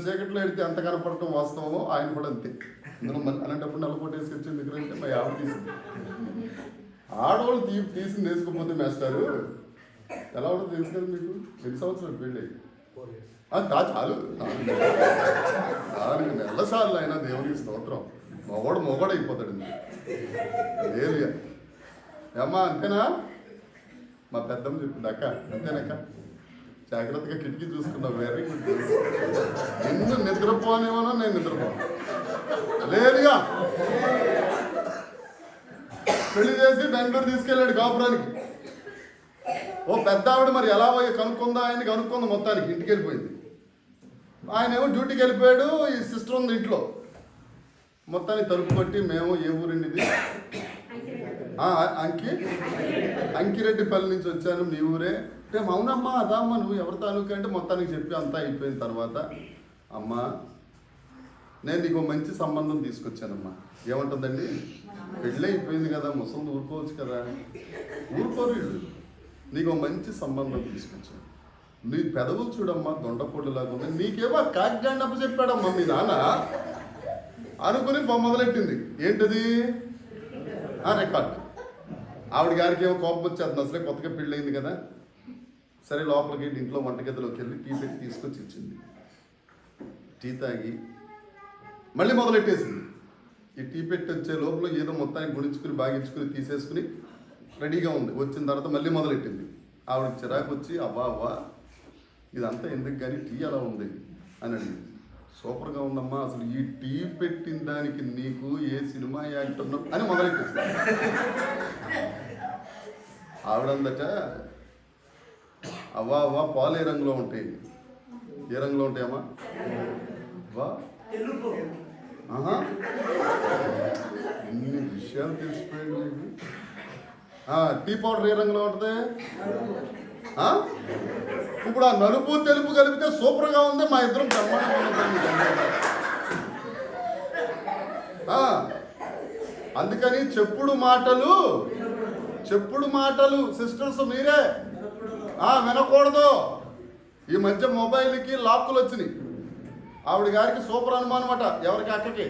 చీకట్లో ఎడితే అంత కనపడటం వాస్తవమో, ఆయన కూడా అంతే. ఇందులో అలాంటప్పుడు నల్లకొట్టేసుకొచ్చింది ఎందుకంటే మా ఆవిడ తీసింది. ఆడవాళ్ళు తీసింది వేసుకోకపోతే మేస్తారు ఎలా ఉండదు తెలుసు కదా మీకు. 2 సంవత్సరాలు పెళ్ళి చాలు 4 నెలల సార్లు అయినా దేవునికి స్తోత్రం. మొగడు అయిపోతాడు. లేదు ఏమ్మా అంతేనా? మా పెద్దమ్మ చెప్పింది, అక్క అంతేనక్క, జాగ్రత్తగా కిటికీ చూసుకున్నావు. Very good. నిన్ను నిద్రపోనేమో నేను నిద్రపోను. లేదుగా పెళ్లి చేసి బెంగళూరు తీసుకెళ్ళాడు కాపురానికి. ఓ పెద్ద ఆవిడ మరి ఎలా పోయి కనుక్కుందా, ఆయన్ని కనుక్కుంది. మొత్తానికి ఇంటికి వెళ్ళిపోయింది. ఆయన ఏమో డ్యూటీకి వెళ్ళిపోయాడు. ఈ సిస్టర్ ఉంది ఇంట్లో. మొత్తానికి తలుపు కొట్టి, మేము ఏ ఊరిండిది? అంకిరెడ్డిపల్లి నుంచి వచ్చాను, మీ ఊరే అంటే. అవునమ్మా అదమ్మా, నువ్వు ఎవరి తాలూకా అంటే మొత్తానికి చెప్పి అంతా అయిపోయిన తర్వాత, అమ్మా నేను నీకు మంచి సంబంధం తీసుకొచ్చానమ్మా. ఏమంటుందండి? పెళ్ళి అయిపోయింది కదా, ముసలి ఊరుకోవచ్చు కదా. ఊరుకోరు వీళ్ళు. నీకు మంచి సంబంధం తీసుకొచ్చాను, నీ పెదవులు చూడమ్మా దొండపొడ్డులాగా ఉన్నాయి, నీకేమో కాకిగండప్ప చెప్పాడమ్మా మీ నాన్న అనుకుని మొదలెట్టింది. ఏంటిది? రికార్డ్. ఆవిడ గారికి ఏమో కోపం వచ్చేది, అసలే కొత్తగా పెళ్ళి అయింది కదా. సరే లోపలికి ఇంట్లో వంటగదిలోకి వెళ్ళి టీ పెట్టి తీసుకొచ్చి ఇచ్చింది. టీ తాగి మళ్ళీ మొదలెట్టేసింది. ఈ టీ పెట్టి వచ్చే లోపల ఏదో మొత్తానికి గుణించుకుని బాగించుకుని తీసేసుకుని రెడీగా ఉంది. వచ్చిన తర్వాత మళ్ళీ మొదలెట్టింది. ఆవిడకి చిరాకు వచ్చి, అవ్వా ఇదంతా ఎందుకు కానీ టీ అలా ఉంది అని అడిగింది. సూపర్గా ఉందమ్మా, అసలు ఈ టీ పెట్టిన దానికి నీకు ఏ సినిమా యాక్టర్ అని మొదలెట్టేసింది. ఆవిడందట, అవ్వా పాలు ఏ రంగులో ఉంటాయి? ఏ రంగులో ఉంటాయమ్మా? ఎన్ని విషయాలు తెలిసిపోయాడు. టీ పౌడర్ ఏ రంగులో ఉంటుంది? ఇప్పుడు ఆ నలుపు తెలుపు కలిపితే సూపర్గా ఉంది, మా ఇద్దరం అందుకని చెప్పుడు మాటలు సిస్టర్స్ మీరే వినకూడదు. ఈ మధ్య మొబైల్కి లాక్కులు వచ్చినాయి. ఆవిడ గారికి సూపర్ అనుమానం అట, ఎవరికి? అక్కకి.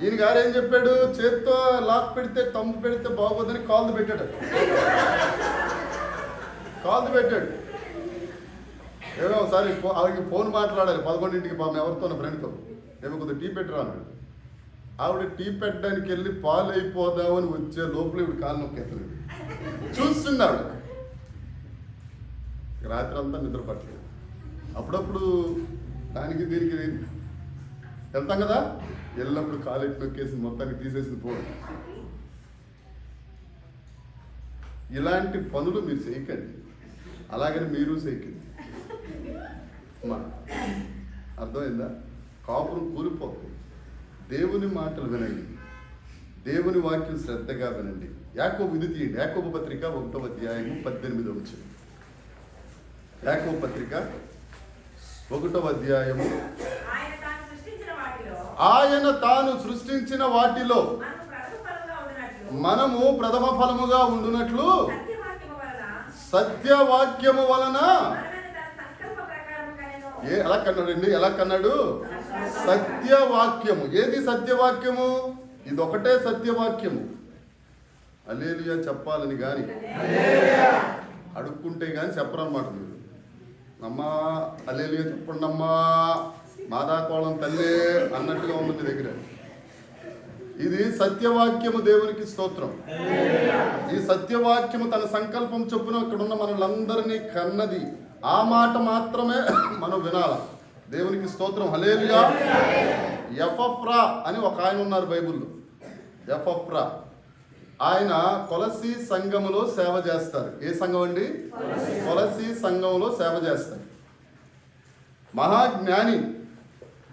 ఈయన గారు ఏం చెప్పాడు? చేత్తో లాక్ పెడితే తమ్ము పెడితే బాగోదని కాల్ది పెట్టాడు. ఏమో ఒకసారి ఆవిడకి ఫోన్ మాట్లాడాలి 11ంటికి, పాపం ఎవరితో ఫ్రెండ్తో. ఏమో కొద్దిగా టీ పెట్టరా అన్నాడు. ఆవిడ టీ పెట్టడానికి వెళ్ళి పాలు అయిపోదామని వచ్చే లోపల ఇవి కాలు నొక్కేస్తుంది. చూస్తుంది ఆవిడ. రాత్రి అంతా నిద్ర పట్టలేదు. అప్పుడప్పుడు దానికి దీనికి వెళ్తాం కదా, వెళ్ళినప్పుడు కాలు ఎట్టి నొక్కేసి మొత్తానికి తీసేసింది ఫోన్. ఇలాంటి పనులు మీరు చేయకండి, అలాగని మీరు చేయకండి. అర్థమైందా? కాపురం కూలిపోతుంది. దేవుని మాటలు వినండి, దేవుని వాక్యం శ్రద్ధగా వినండి. యాకోబు ఇది తీయండి. యాకోబు పత్రిక 1వ అధ్యాయము 18వ వచనం. యాకోబు పత్రిక 1వ అధ్యాయము. ఆయన తాను సృష్టించిన వాటిలో మనము ప్రథమ ఫలముగా ఉండునట్లు సత్యవాక్యము వలన. ఎలా కన్నాడండి? ఎలా కన్నాడు? సత్యవాక్యము. ఏది సత్యవాక్యము? ఇదొకటే సత్యవాక్యము. హల్లెలూయా చెప్పాలని కానీ అడుక్కుంటే కానీ చెప్పరన్నమాట. మీరు అమ్మా హల్లెలూయా చెప్పండి అమ్మా, మాదాకోళం తల్లే అన్నట్టుగా ఉంది మీ దగ్గర. ఇది సత్యవాక్యము. దేవునికి స్తోత్రం. ఈ సత్యవాక్యము తన సంకల్పం చొప్పున ఇక్కడున్న మనలందరినీ కన్నది. ఆ మాట మాత్రమే మనం వినాల. దేవునికి స్తోత్రం. హల్లెలూయా. ఎపఫ్రా అని ఒక ఆయన ఉన్నారు బైబిల్లో. ఎపఫ్రా ఆయన కొలసీ సంఘములో సేవ చేస్తారు. ఏ సంఘం అండి? కొలసీ సంఘంలో సేవ చేస్తారు. మహాజ్ఞాని,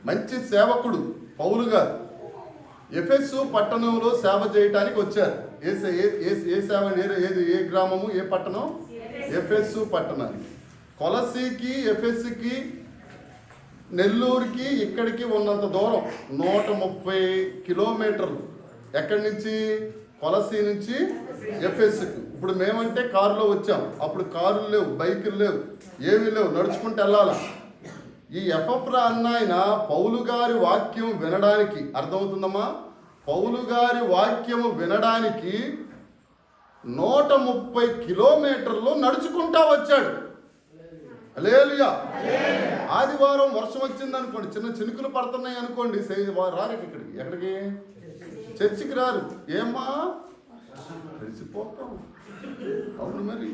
మంచి సేవకుడు పౌలు గారు ఎఫెసు పట్టణంలో సేవ చేయటానికి వచ్చారు. ఏ సేవ? ఏ గ్రామము? ఏ పట్టణం? ఎఫెసు పట్టణానికి. కొలసీకి ఎఫెసుకి నెల్లూరుకి ఇక్కడికి ఉన్నంత దూరం 130 కిలోమీటర్లు. ఎక్కడి నుంచి? కొలసీ నుంచి ఎఫెసుకి. ఇప్పుడు మేమంటే కారులో వచ్చాం, అప్పుడు కారులు లేవు, బైకులు లేవు, ఏమీ లేవు, నడుచుకుంటూ వెళ్ళాలా. ఈ ఎపఫ్రా అన్నాయన పౌలు గారి వాక్యం వినడానికి, అర్థమవుతుందమ్మా, పౌలు గారి వాక్యము వినడానికి 130 కిలోమీటర్లు నడుచుకుంటా వచ్చాడు. హల్లెలూయా. ఆదివారం వర్షం వచ్చింది అనుకోండి, చిన్న చినుకులు పడుతున్నాయి అనుకోండి, రారు ఇక్కడికి. ఎక్కడికి? చర్చికి రారు. ఏమ్మా తెలిసిపోతాం. అవును మరి,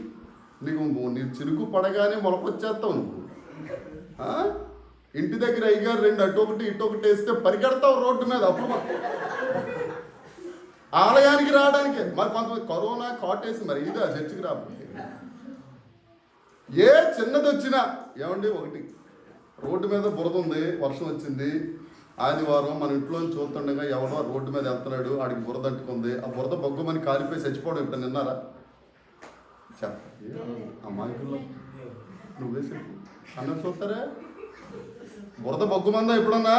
నీ చినుకు పడగానే మొలకొచ్చేస్తావు నువ్వు. ఇంటి దగ్గర అయ్యగారు 2 అటొకటి ఇటొకటి వేస్తే పరిగెడతావు రోడ్డు మీద. అప్పుడు ఆలయానికి రావడానికి మరి కొంతమంది కరోనా కాటేసి మరి ఇదా చర్చికి రాబోతుంది. ఏ చిన్నది వచ్చినా ఏమండి, ఒకటి రోడ్డు మీద బురద ఉంది, వర్షం వచ్చింది, ఆదివారం మన ఇంట్లో చూస్తుండగా ఎవడో రోడ్డు మీద వెళ్తున్నాడు, ఆడికి బురద అంటుకుంది, ఆ బురద బొగ్గుమని కాలిపోయి చచ్చిపోవడం ఇప్పుడు నిన్నారా? చెప్ప ఆ మైకుల్లో నువ్వే చెప్పు అన్నది చూస్తారా? బురద బొగ్గుమందా ఎప్పుడన్నా?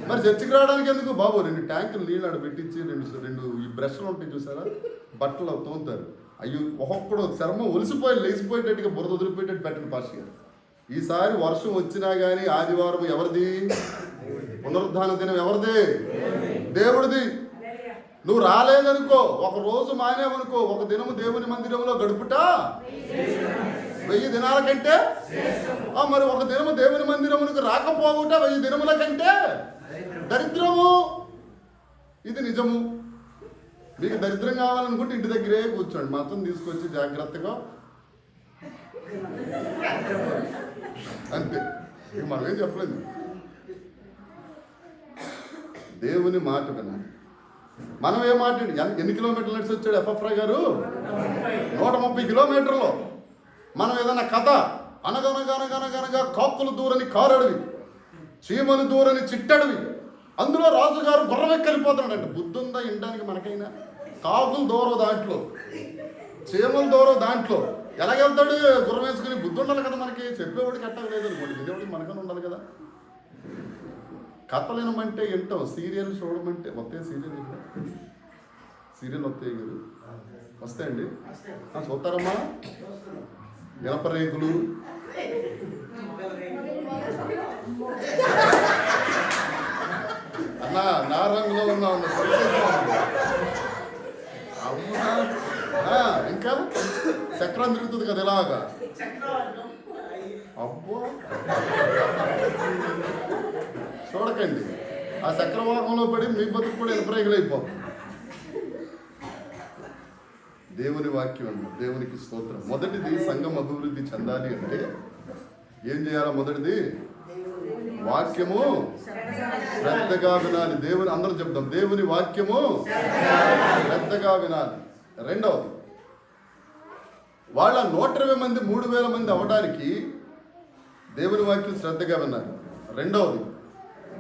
మరి చర్చికి రావడానికి ఎందుకు బాబు? 2 ట్యాంకులు నీళ్ళు ఆడ పెట్టించి రెండు ఈ బ్రష్లు ఉంటాయి చూసారా, బట్టలు తోముతారు. అయ్యో ఒక్కొక్కడు చర్మం ఒలిసిపోయి లేచిపోయేటట్టుగా బురద వదిలిపోయేటట్టు పెట్టండి పాస్టర్ గారు. ఈసారి వర్షం వచ్చినా కానీ ఆదివారం ఎవరిది? పునరుద్ధాన దినం ఎవరిది? దేవుడిది. నువ్వు రాలేదనుకో, ఒక రోజు మానేవనుకో, ఒక దినము దేవుని మందిరంలో గడుపుట 1000 దినాల కంటే, మరి ఒక దినము దేవుని మందిరమునకు రాకపోవుట 1000 దినముల కంటే దరిద్రము. ఇది నిజము. మీకు దరిద్రం కావాలనుకుంటే ఇంటి దగ్గరే కూర్చోండి, మాత్రం తీసుకొచ్చి జాగ్రత్తగా అంతే. ఇక మనం ఏం చెప్పలేదు. దేవుని మాట వినాలి. మనం ఏం మాట్లాడి ఎన్ని కిలోమీటర్లు నడిచి వచ్చాడు ఎఫ్ఎఫ్రై గారు? 130 కిలోమీటర్లు. మనం ఏదైనా కథ అనగనగనగనగనగా కాకులు దూరని కారడివి, చీమలు దూరని చిట్టడివి, అందులో రాజుగారు గుర్రమెక్కలిపోతున్నాడంట. బుద్ధి ఉందా వినడానికి మనకైనా? కాకులు దూరం దాంట్లో, చీమలు దూరం దాంట్లో, ఎలాగెళ్తాడు? గుర్రం వేసుకుని. బుద్ధి ఉండాలి కదా మనకి. చెప్పేవాడికి అట్టం లేదు అనుకోండి, వినేవాడికి మనకన్నా ఉండాలి కదా. కథలు వినమంటే వింటాం, సీరియల్ చూడమంటే వస్తాయి. సీరియల్ వస్తాయి కదా, వస్తాయండి. చూస్తారమ్మా? ఇనప రేకులు, అన్నా నా రంగులో ఉన్నా అమ్మా. ఇంకా చక్రం తిరుగుతుంది కదా ఇలాగా. అబ్బో చూడకండి, ఆ చక్రవాహంలో పడి మీ బతుకు కూడా ఎనపరేగులు అయిపోతుంది. దేవుని వాక్యం అన్న దేవునికి స్తోత్రం. మొదటిది సంఘం అభివృద్ధి చెందాలి అంటే ఏం చేయాలి? మొదటిది వాక్యము శ్రద్ధగా వినాలి. దేవుని అందరం చెప్తాం, దేవుని వాక్యము శ్రద్ధగా వినాలి. రెండవది, వాళ్ళ 120 మంది 3000 మంది అవ్వడానికి దేవుని వాక్యం శ్రద్ధగా విన్నారు. రెండవది,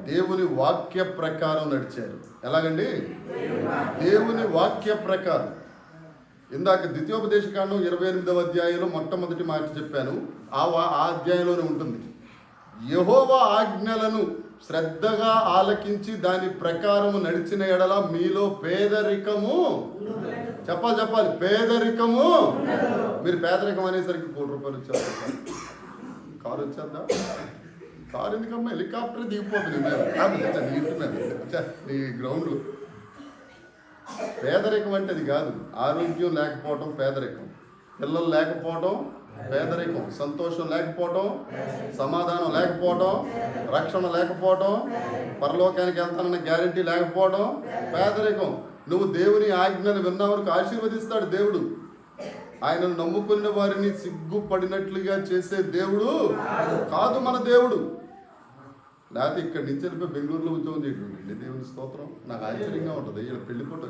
దేవుని వాక్య ప్రకారం నడిచారు. ఎలాగండి? దేవుని వాక్య ప్రకారం. ఇందాక ద్వితీయోపదేశకాండం 28వ అధ్యాయంలో మొట్టమొదటి మాట చెప్పాను, ఆ అధ్యాయంలోనే ఉంటుంది. యెహోవా ఆజ్ఞలను శ్రద్ధగా ఆలకించి దాని ప్రకారము నడిచిన ఎడల మీలో పేదరికము, చెప్పాలి పేదరికము. మీరు పేదరికం అనేసరికి ₹1 వచ్చేస్తారు. కారు వచ్చేద్దా? కారు ఎందుకమ్మా? హెలికాప్టర్ దిగిపోతుంది నీ గ్రౌండ్లో. పేదరికం అంటే అది కాదు. ఆరోగ్యం లేకపోవడం పేదరికం, పిల్లలు లేకపోవడం పేదరికం, సంతోషం లేకపోవడం, సమాధానం లేకపోవడం, రక్షణ లేకపోవడం, పరలోకానికి వెళ్తానన్న గ్యారంటీ లేకపోవడం పేదరికం. నువ్వు దేవుని ఆజ్ఞలు విన్న వరకు ఆశీర్వదిస్తాడు దేవుడు. ఆయనను నమ్ముకున్న వారిని సిగ్గుపడినట్లుగా చేసే దేవుడు కాదు మన దేవుడు. లేకపోతే ఇక్కడి నుంచి వెళ్ళిపోయి బెంగళూరులో ఉద్యోగం చేయడం దేవుని స్తోత్రం. నాకు ఆశ్చర్యంగా ఉంటుంది. వీళ్ళ పెళ్లిపోటు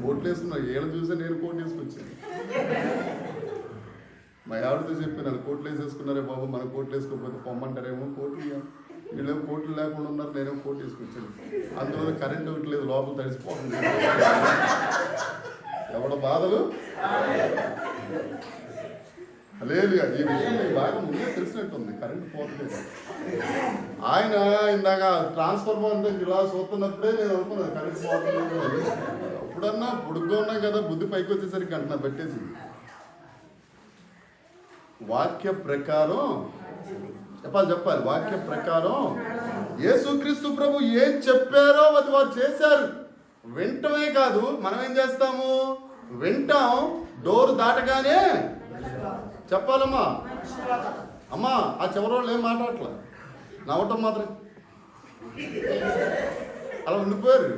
కోట్లు వేసుకున్నారు. వీళ్ళని చూసే నేను కోట్లు వేసుకొచ్చాను. మా ఆవిడతో చెప్పి నన్ను కోట్లు వేసేసుకున్నారే బాబు, మన కోట్లు వేసుకోకపోతే పొమ్మంటారేమో. కోట్లు వీళ్ళేమో కోట్లు లేకుండా ఉన్నారు, నేనేమో కోట్లు వేసుకొచ్చాను. అందులో కరెంట్ ఒకటి లేదు, లోపల తడిసిపోతుంది. ఎవడ బాధలు లేదు. ఈ విషయం మీకు బాగా ముందే తెలిసినట్టుంది. కరెంట్ పోతుంది. ఆయన ఇందాక ట్రాన్స్ఫార్మర్ అంతా ఇలా చూస్తున్నప్పుడే నేను అనుకున్నాను కరెంట్ పోతుంది. ఎప్పుడన్నా పొడుగ్గా ఉన్నాం కదా, బుద్ధి పైకి వచ్చేసరికి అంటున్నా పెట్టేసింది. వాక్య ప్రకారం చెప్పాలి. వాక్య ప్రకారం యేసుక్రీస్తు ప్రభు ఏం చెప్పారో అది వారు చేశారు. వింటమే కాదు, మనం ఏం చేస్తాము? వింటాం, డోర్ దాటగానే చెప్పాలమ్మా. అమ్మా ఆ చివరి వాళ్ళు ఏం మాట్లాడట్లా, నవ్వటం మాత్రం అలా ఉండిపోయారు.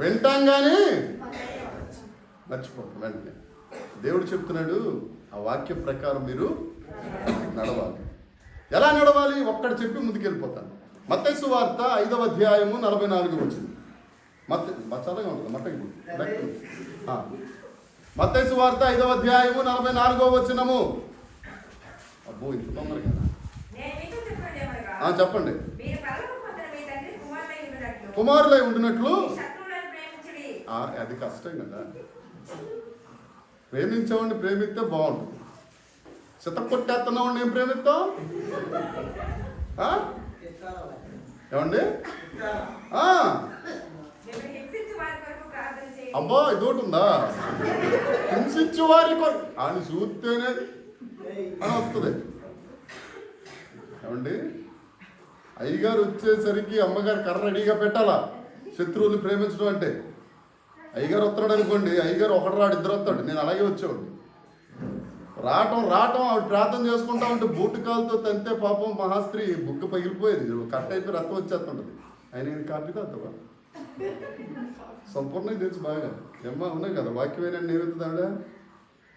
వింటాం కానీ మర్చిపోతాం వెంటనే. దేవుడు చెప్తున్నాడు, ఆ వాక్య ప్రకారం మీరు నడవాలి. ఎలా నడవాలి? ఒక్కడు చెప్పి ముందుకెళ్ళిపోతాను. మత్తయి సువార్త 5వ అధ్యాయము 44 వచ్చింది. చల్లగా ఉంటుంది మత్తయి సువార్త 5వ అధ్యాయము 44 వచనము. అబ్బో ఇంత తొందరగా చెప్పండి. కుమారులై ఉండినట్లు. అది కష్టం కదా. ప్రేమించేవాడిని ప్రేమిస్తే బాగుంటుంది. చిత్త కొట్టేస్తున్నావు ఏం ప్రేమిస్తాం? ఏమండి? అబ్బా ఇదోటి ఉందా? హింసించు వారి అని చూస్తేనే అని వస్తుంది. ఏమండి? అయ్యగారు వచ్చేసరికి అమ్మగారు కర్ర రెడీగా పెట్టాలా శత్రువుని ప్రేమించడం అంటే. అయ్యగారు వస్తున్నాడు అనుకోండి, అయ్యగారు ఒకటి రాడు, ఇద్దరు వస్తాడు. నేను అలాగే వచ్చేవాడిని. రావటం ఆవిడ ప్రార్థన చేసుకుంటా ఉంటే బూటు కాలుతో తంతే పాపం మహాస్త్రీ బుగ్గ పగిలిపోయేది, కట్ అయిపోయి రక్తం వచ్చేస్తుంటుంది. ఆయన నేను కాపీ తాతవా సంపూర్ణంగా తెలుసు బాగా. ఏమ్మా ఉన్నాయి కదా వాక్యమైన నేర్పుతాడా,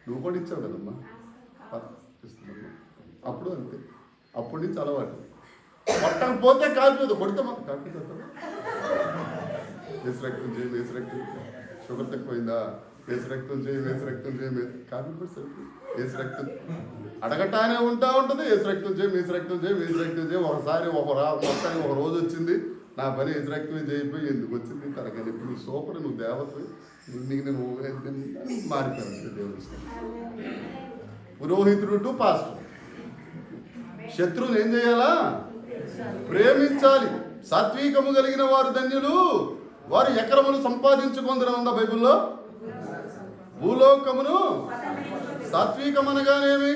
నువ్వు కూడా ఇచ్చావు కదమ్మా ఇస్తున్నామ్మా. అప్పుడు అంతే, అప్పటి నుంచి అలవాటు. కొట్టకపోతే కాపీ కొడితే మాత్రం కాపీ తాతవా. వేసి రక్తం చేయి, వేసి రక్తం, షుగర్ తక్కువైందా, వేసి రక్తం చేయి, వేసి రక్తం చేయి, కాపీ కూడా సరిపోయి వేసి రక్తం అడగటానే ఉంటుంది. వేసి రక్తం చేయి, వేసి రక్తం చేయి, వేసి రక్తం చేయి. ఒకసారి మొత్తానికి ఒక రోజు వచ్చింది, నా పని వేసి రక్తం చేయిపోయి ఎందుకు వచ్చింది తరగని. ఇప్పుడు నువ్వు సూపర్, నువ్వు దేవతవి, నీకు నేను మారిపోయాను. దేవుడు పురోహితుడు టు పాస్టర్. శత్రువుని ఏం చేయాలా? ప్రేమించాలి. సాత్వికము కలిగిన వారు ధన్యులు, వారు ఎకరములు సంపాదించుకుందరం ఉందా బైబిల్లో. భూలోకమును సాత్వికం అనగానేమి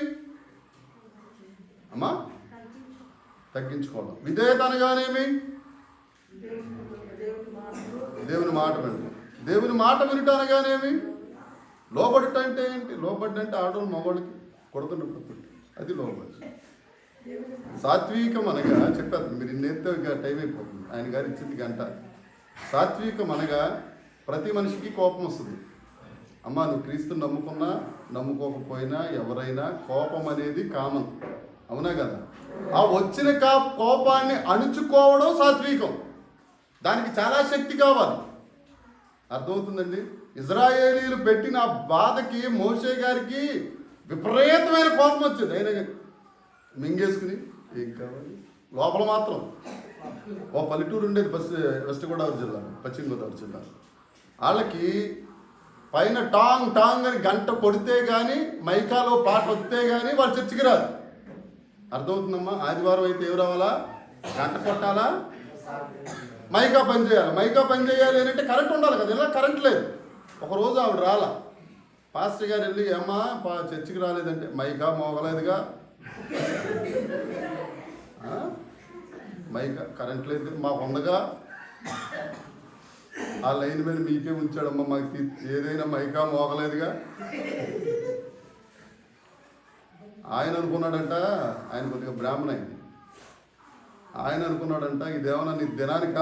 అమ్మా? తగ్గించుకోవడం. విధేయత అనగానేమి? దేవుని మాట వినడం. దేవుని మాట వినటం అనగానేమి? లోబడుట అంటే ఏంటి? లోబడ్డ అంటే ఆడవాళ్ళు మగవాళ్ళకి కొడుతున్నప్పుడు అది లోబడి. సాత్వికం అనగా చెప్పారు మీరు ఇన్నేతో టైం అయిపోతుంది, ఆయన గారు ఇచ్చింది గంట. సాత్వికం అనగా ప్రతి మనిషికి కోపం వస్తుంది. అమ్మ నువ్వు క్రీస్తుని నమ్ముకున్నా నమ్ముకోకపోయినా ఎవరైనా కోపం అనేది కామన్, అవునా కదా? ఆ వచ్చిన కోపాన్ని అణుచుకోవడం సాత్వికం. దానికి చాలా శక్తి కావాలి. అర్థమవుతుందండి? ఇజ్రాయేలీలు పెట్టిన బాధకి మోషే గారికి విపరీతమైన కోపం వచ్చింది. అయినా మింగేసుకుని ఏం కావాలి లోపల మాత్రం. ఓ పల్లెటూరు ఉండేది వెస్ట్ గోదావరి జిల్లా, పశ్చిమ గోదావరి జిల్లా. వాళ్ళకి పైన టాంగ్ టాంగ్ అని గంట కొడితే కానీ, మైకాలో పాట వస్తే కానీ వాళ్ళు చర్చికి రారు. అర్థమవుతుందమ్మా? ఆదివారం అయితే ఎవరు రావాలా? గంట కొట్టాలా, మైకా పని చేయాలి. మైకా పని చేయాలి అని అంటే కరెంట్ ఉండాలి కదా. ఇలా కరెంట్ లేదు. ఒకరోజు ఆవిడ రాలా. పాస్టర్ గారు వెళ్ళి అమ్మా చర్చికి రాలేదంటే, మైకా మోగలేదుగా, మైకా కరెంట్ లేదు మాకు ఉందగా, ఆ లైన్ మీద మీకే ఉంచాడమ్మా, మాకు ఏదైనా మైకా మోగలేదుగా. ఆయన అనుకున్నాడంట, ఆయన కొద్దిగా బ్రాహ్మణ అయింది, ఆయన అనుకున్నాడంట ఇదేమన్నా నీ దినానిక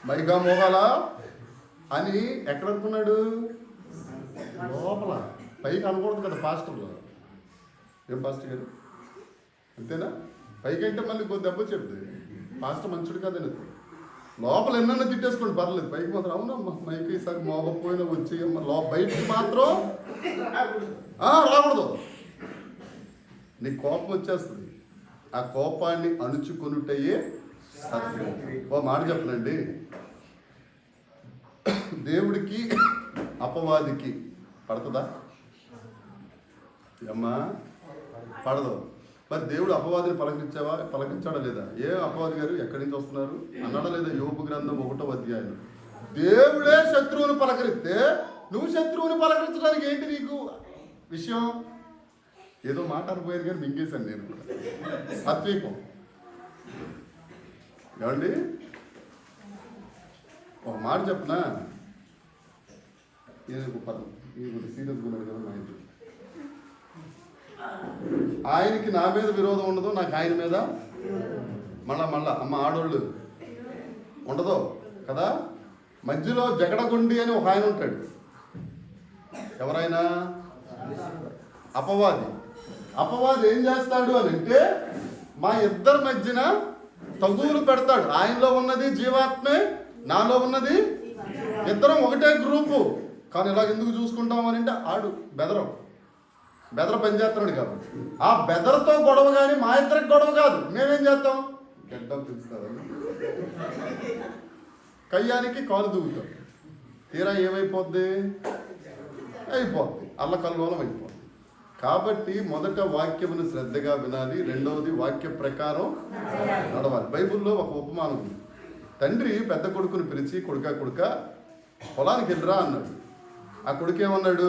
మైకా మోగాలా అని. ఎక్కడ అనుకున్నాడు? లోపల. పైకి అనకూడదు కదా పాస్టర్లో. ఏం పాస్టర్ గారు అంతేనా? పైకి అంటే మళ్ళీ కొద్ది దెబ్బ చెప్తుంది. పాస్టర్ మంచుడు కదని లోపల ఎన్నన్నా తిట్టేసుకోండి పర్లేదు, పైకి మాత్రం అవునమ్మా మైకి ఈసారి మోగపోయినా వచ్చేయమ్మా. బయటికి మాత్రం రాకూడదు. నీ కోపం వచ్చేస్తుంది. ఆ కోపాన్ని అణుచుకొనుటయే సత్యం. ఓ మాట చెప్పనండి, దేవుడికి అపవాదికి పడుతుందా అమ్మా? పడదు. మరి దేవుడు అపవాదిని పలకరించాడా లేదా? ఏ అపవాది గారు ఎక్కడి నుంచి వస్తున్నారు అన్నాడా లేదా? యోబు గ్రంథం 1వ అధ్యాయం. దేవుడే శత్రువుని పలకరిస్తే నువ్వు శత్రువుని పలకరించడానికి ఏంటి నీకు విషయం? ఏదో మాట అనుకోయాను కానీ మింగేశాను నేను కూడా. సాత్వికం ఏమండి? ఒక మాట చెప్పనా, సీరియస్గా ఉన్నాడు కదా మా ఇంట్లో. ఆయనకి నా మీద విరోధం ఉండదు, నాకు ఆయన మీద మళ్ళా అమ్మ ఆడోళ్ళు ఉండదు కదా. మధ్యలో జగడగుండి అని ఒక ఆయన ఉంటాడు. ఎవరైనా అపవాది. అపవాది ఏం చేస్తాడు అని అంటే మా ఇద్దరి మధ్యన తగువులు పెడతాడు. ఆయనలో ఉన్నది జీవాత్మే, నాలో ఉన్నది, ఇద్దరం ఒకటే గ్రూపు. కానీ ఇలాగ ఎందుకు చూసుకుంటామని అంటే ఆడు బెదర పనిచేస్తున్నాడు కాబట్టి. ఆ బెదరతో గొడవ కానీ మా ఇద్దరికి గొడవ కాదు. మేమేం చేస్తాం? గడ్డ పెంచుతారు, కయ్యానికి కాలు దూగుతాం, తీరా ఏమైపోద్ది? అయిపోద్ది, అల్లకల్లోలం అయిపోద్ది. కాబట్టి మొదట వాక్యమును శ్రద్ధగా వినాలి, రెండవది వాక్య ప్రకారం నడవాలి. బైబిల్లో ఒక ఉపమానం ఉంది. తండ్రి పెద్ద కొడుకుని పిలిచి, కొడుక పొలానికి వెళ్ళరా అన్నాడు. ఆ కొడుకు ఏమన్నాడు?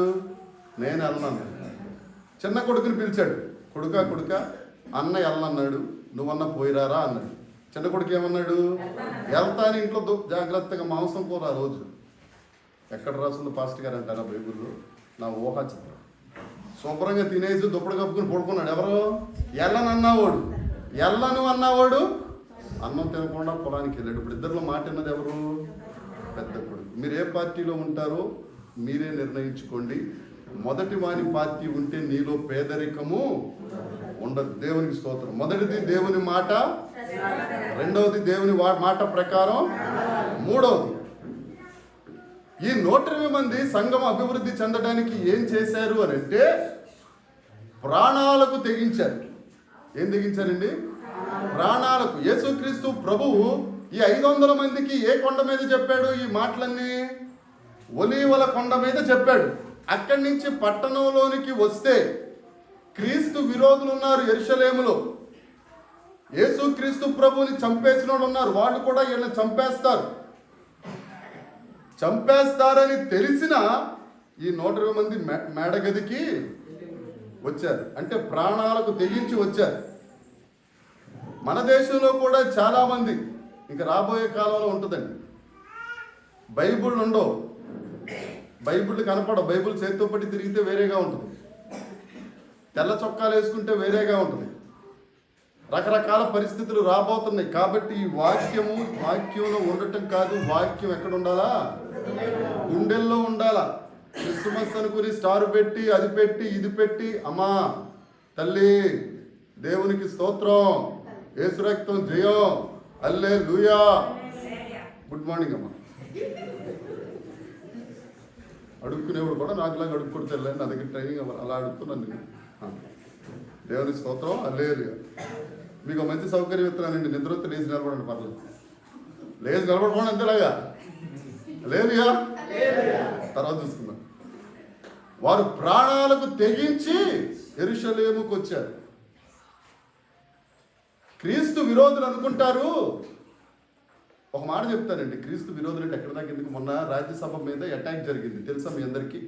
నేను వెళ్ళను. చిన్న కొడుకుని పిలిచాడు, కొడుక అన్న వెళ్ళనన్నాడు, నువ్వన్నా పోయిరారా అన్నాడు. చిన్న కొడుకు ఏమన్నాడు? వెళ్తాను, ఇంట్లో జాగ్రత్తగా మాంసం కూర. ఆ రోజు ఎక్కడ రాసింది పాస్టర్ గారు అంటారా బైబిల్లో? నా ఊహా చిత్రం. శుభ్రంగా తినేసి దుప్పటి కప్పుకుని పడుకున్నాడు. ఎవరు? ఎల్లనన్నవాడు. ఎల్లను అన్నవాడు అన్నం తినకుండా పొలానికి వెళ్ళాడు. ఇప్పుడు ఇద్దరిలో మాట అన్నది ఎవరు? పెద్ద కొడుకు. మీరు ఏ పార్టీలో ఉంటారో మీరే నిర్ణయించుకోండి. మొదటి వాని పార్టీ ఉంటే నీలో పేదరికము ఉండదు. దేవునికి స్తోత్రం. మొదటిది దేవుని మాట, రెండవది దేవుని మాట ప్రకారం, మూడవది ఈ 120 మంది సంఘం అభివృద్ధి చెందడానికి ఏం చేశారు అని అంటే ప్రాణాలకు తెగించారు. ఏం తెగించారండి? ప్రాణాలకు. యేసుక్రీస్తు ప్రభువు ఈ 500 మందికి ఏ కొండ మీద చెప్పాడు ఈ మాటలన్నీ? ఒలీవల కొండ మీద చెప్పాడు. అక్కడి నుంచి పట్టణంలోనికి వస్తే క్రీస్తు విరోధులు ఉన్నారు యెరూషలేములో. యేసుక్రీస్తు ప్రభువుని చంపేసిన వాళ్ళు ఉన్నారు, వాళ్ళు కూడా వీళ్ళని చంపేస్తారని తెలిసిన ఈ 120 మంది మేడగదికి వచ్చారు. అంటే ప్రాణాలకు తెగించి వచ్చారు. మన దేశంలో కూడా చాలామంది, ఇంకా రాబోయే కాలంలో ఉంటుందండి, బైబుల్ ఉండవు, బైబుల్ కనపడవు, బైబుల్ చేతితో పట్టి తిరిగితే వేరేగా ఉంటుంది, తెల్ల చొక్కాలు వేసుకుంటే వేరేగా ఉంటుంది, రకరకాల పరిస్థితులు రాబోతున్నాయి. కాబట్టి ఈ వాక్యంలో ఉండటం కాదు, వాక్యం ఎక్కడ ఉండాలా? గుండెల్లో ఉండాలా. క్రిస్మస్ అనుకుని స్టార్ పెట్టి, అది పెట్టి, ఇది పెట్టి, అమ్మా తల్లి దేవునికి స్తోత్రం, యేసు రక్తం జయం, హల్లెలూయా. గుడ్ మార్నింగ్ అమ్మా. అడుక్కునేవాడు కూడా నాకులాగా అడుక్కుంటూ వెళ్ళాను, నా దగ్గర ట్రైనింగ్ అవ్వాలి, అలా అడుక్కున్నాను నేను. దేవుని స్తోత్రం, హల్లెలూయా. మీకు మంచి సౌకర్యం ఇస్తున్నానండి, నిద్రతో లేచి నిలబడండి, పర్లేదు, లేచి నిలబడుకోండి అంతేలాగా, హల్లెలూయా. తర్వాత చూసుకుందాం. వారు ప్రాణాలకు తెగించి యెరూషలేముకు వచ్చారు. క్రీస్తు విరోధులు అనుకుంటారు, ఒక మాట చెప్తానండి, క్రీస్తు విరోధులు అంటే ఎక్కడ దాకా ఎందుకు? మొన్న రాజ్యసభ మీద అటాక్ జరిగింది, తెలుసా మీ అందరికీ?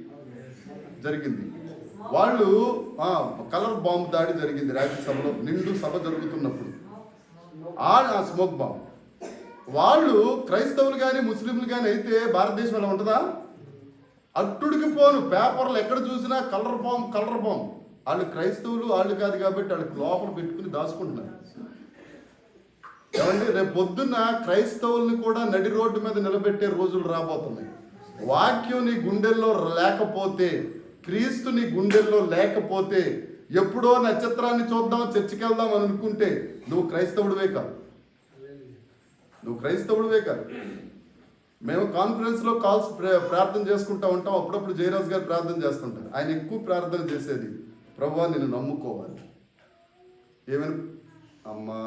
జరిగింది. వాళ్ళు కలర్ బాంబు దాడి జరిగింది రాజ్యసభలో, నిండు సభ జరుగుతున్నప్పుడు. ఆ స్మోక్ బాంబ్. వాళ్ళు క్రైస్తవులు కానీ ముస్లింలు కానీ అయితే భారతదేశంలో ఉంటుందా? అట్టుడికి పోను, పేపర్లు ఎక్కడ చూసినా కలర్ బాంబ్. వాళ్ళు క్రైస్తవులు వాళ్ళు కాదు కాబట్టి వాళ్ళకి లోపల పెట్టుకుని దాచుకుంటున్నారు. ఏమండి, రేపు పొద్దున్న క్రైస్తవుల్ని కూడా నడి రోడ్డు మీద నిలబెట్టే రోజులు రాబోతున్నాయి. వాక్యం నీ గుండెల్లో లేకపోతే, క్రీస్తు నీ గుండెల్లో లేకపోతే, ఎప్పుడో నక్షత్రాన్ని చూద్దాం, చర్చికి వెళ్దాం అని అనుకుంటే నువ్వు క్రైస్తవుడివే కాదు. మేము కాన్ఫరెన్స్లో కాల్స్ ప్రార్థన చేసుకుంటూ ఉంటాం. అప్పుడప్పుడు జయరాజ్ గారు ప్రార్థన చేస్తుంటారు. ఆయన ఎక్కువ ప్రార్థన చేసేది, ప్రభువా నిన్ను నమ్ముకోవాలి. ఏమైనా అమ్మా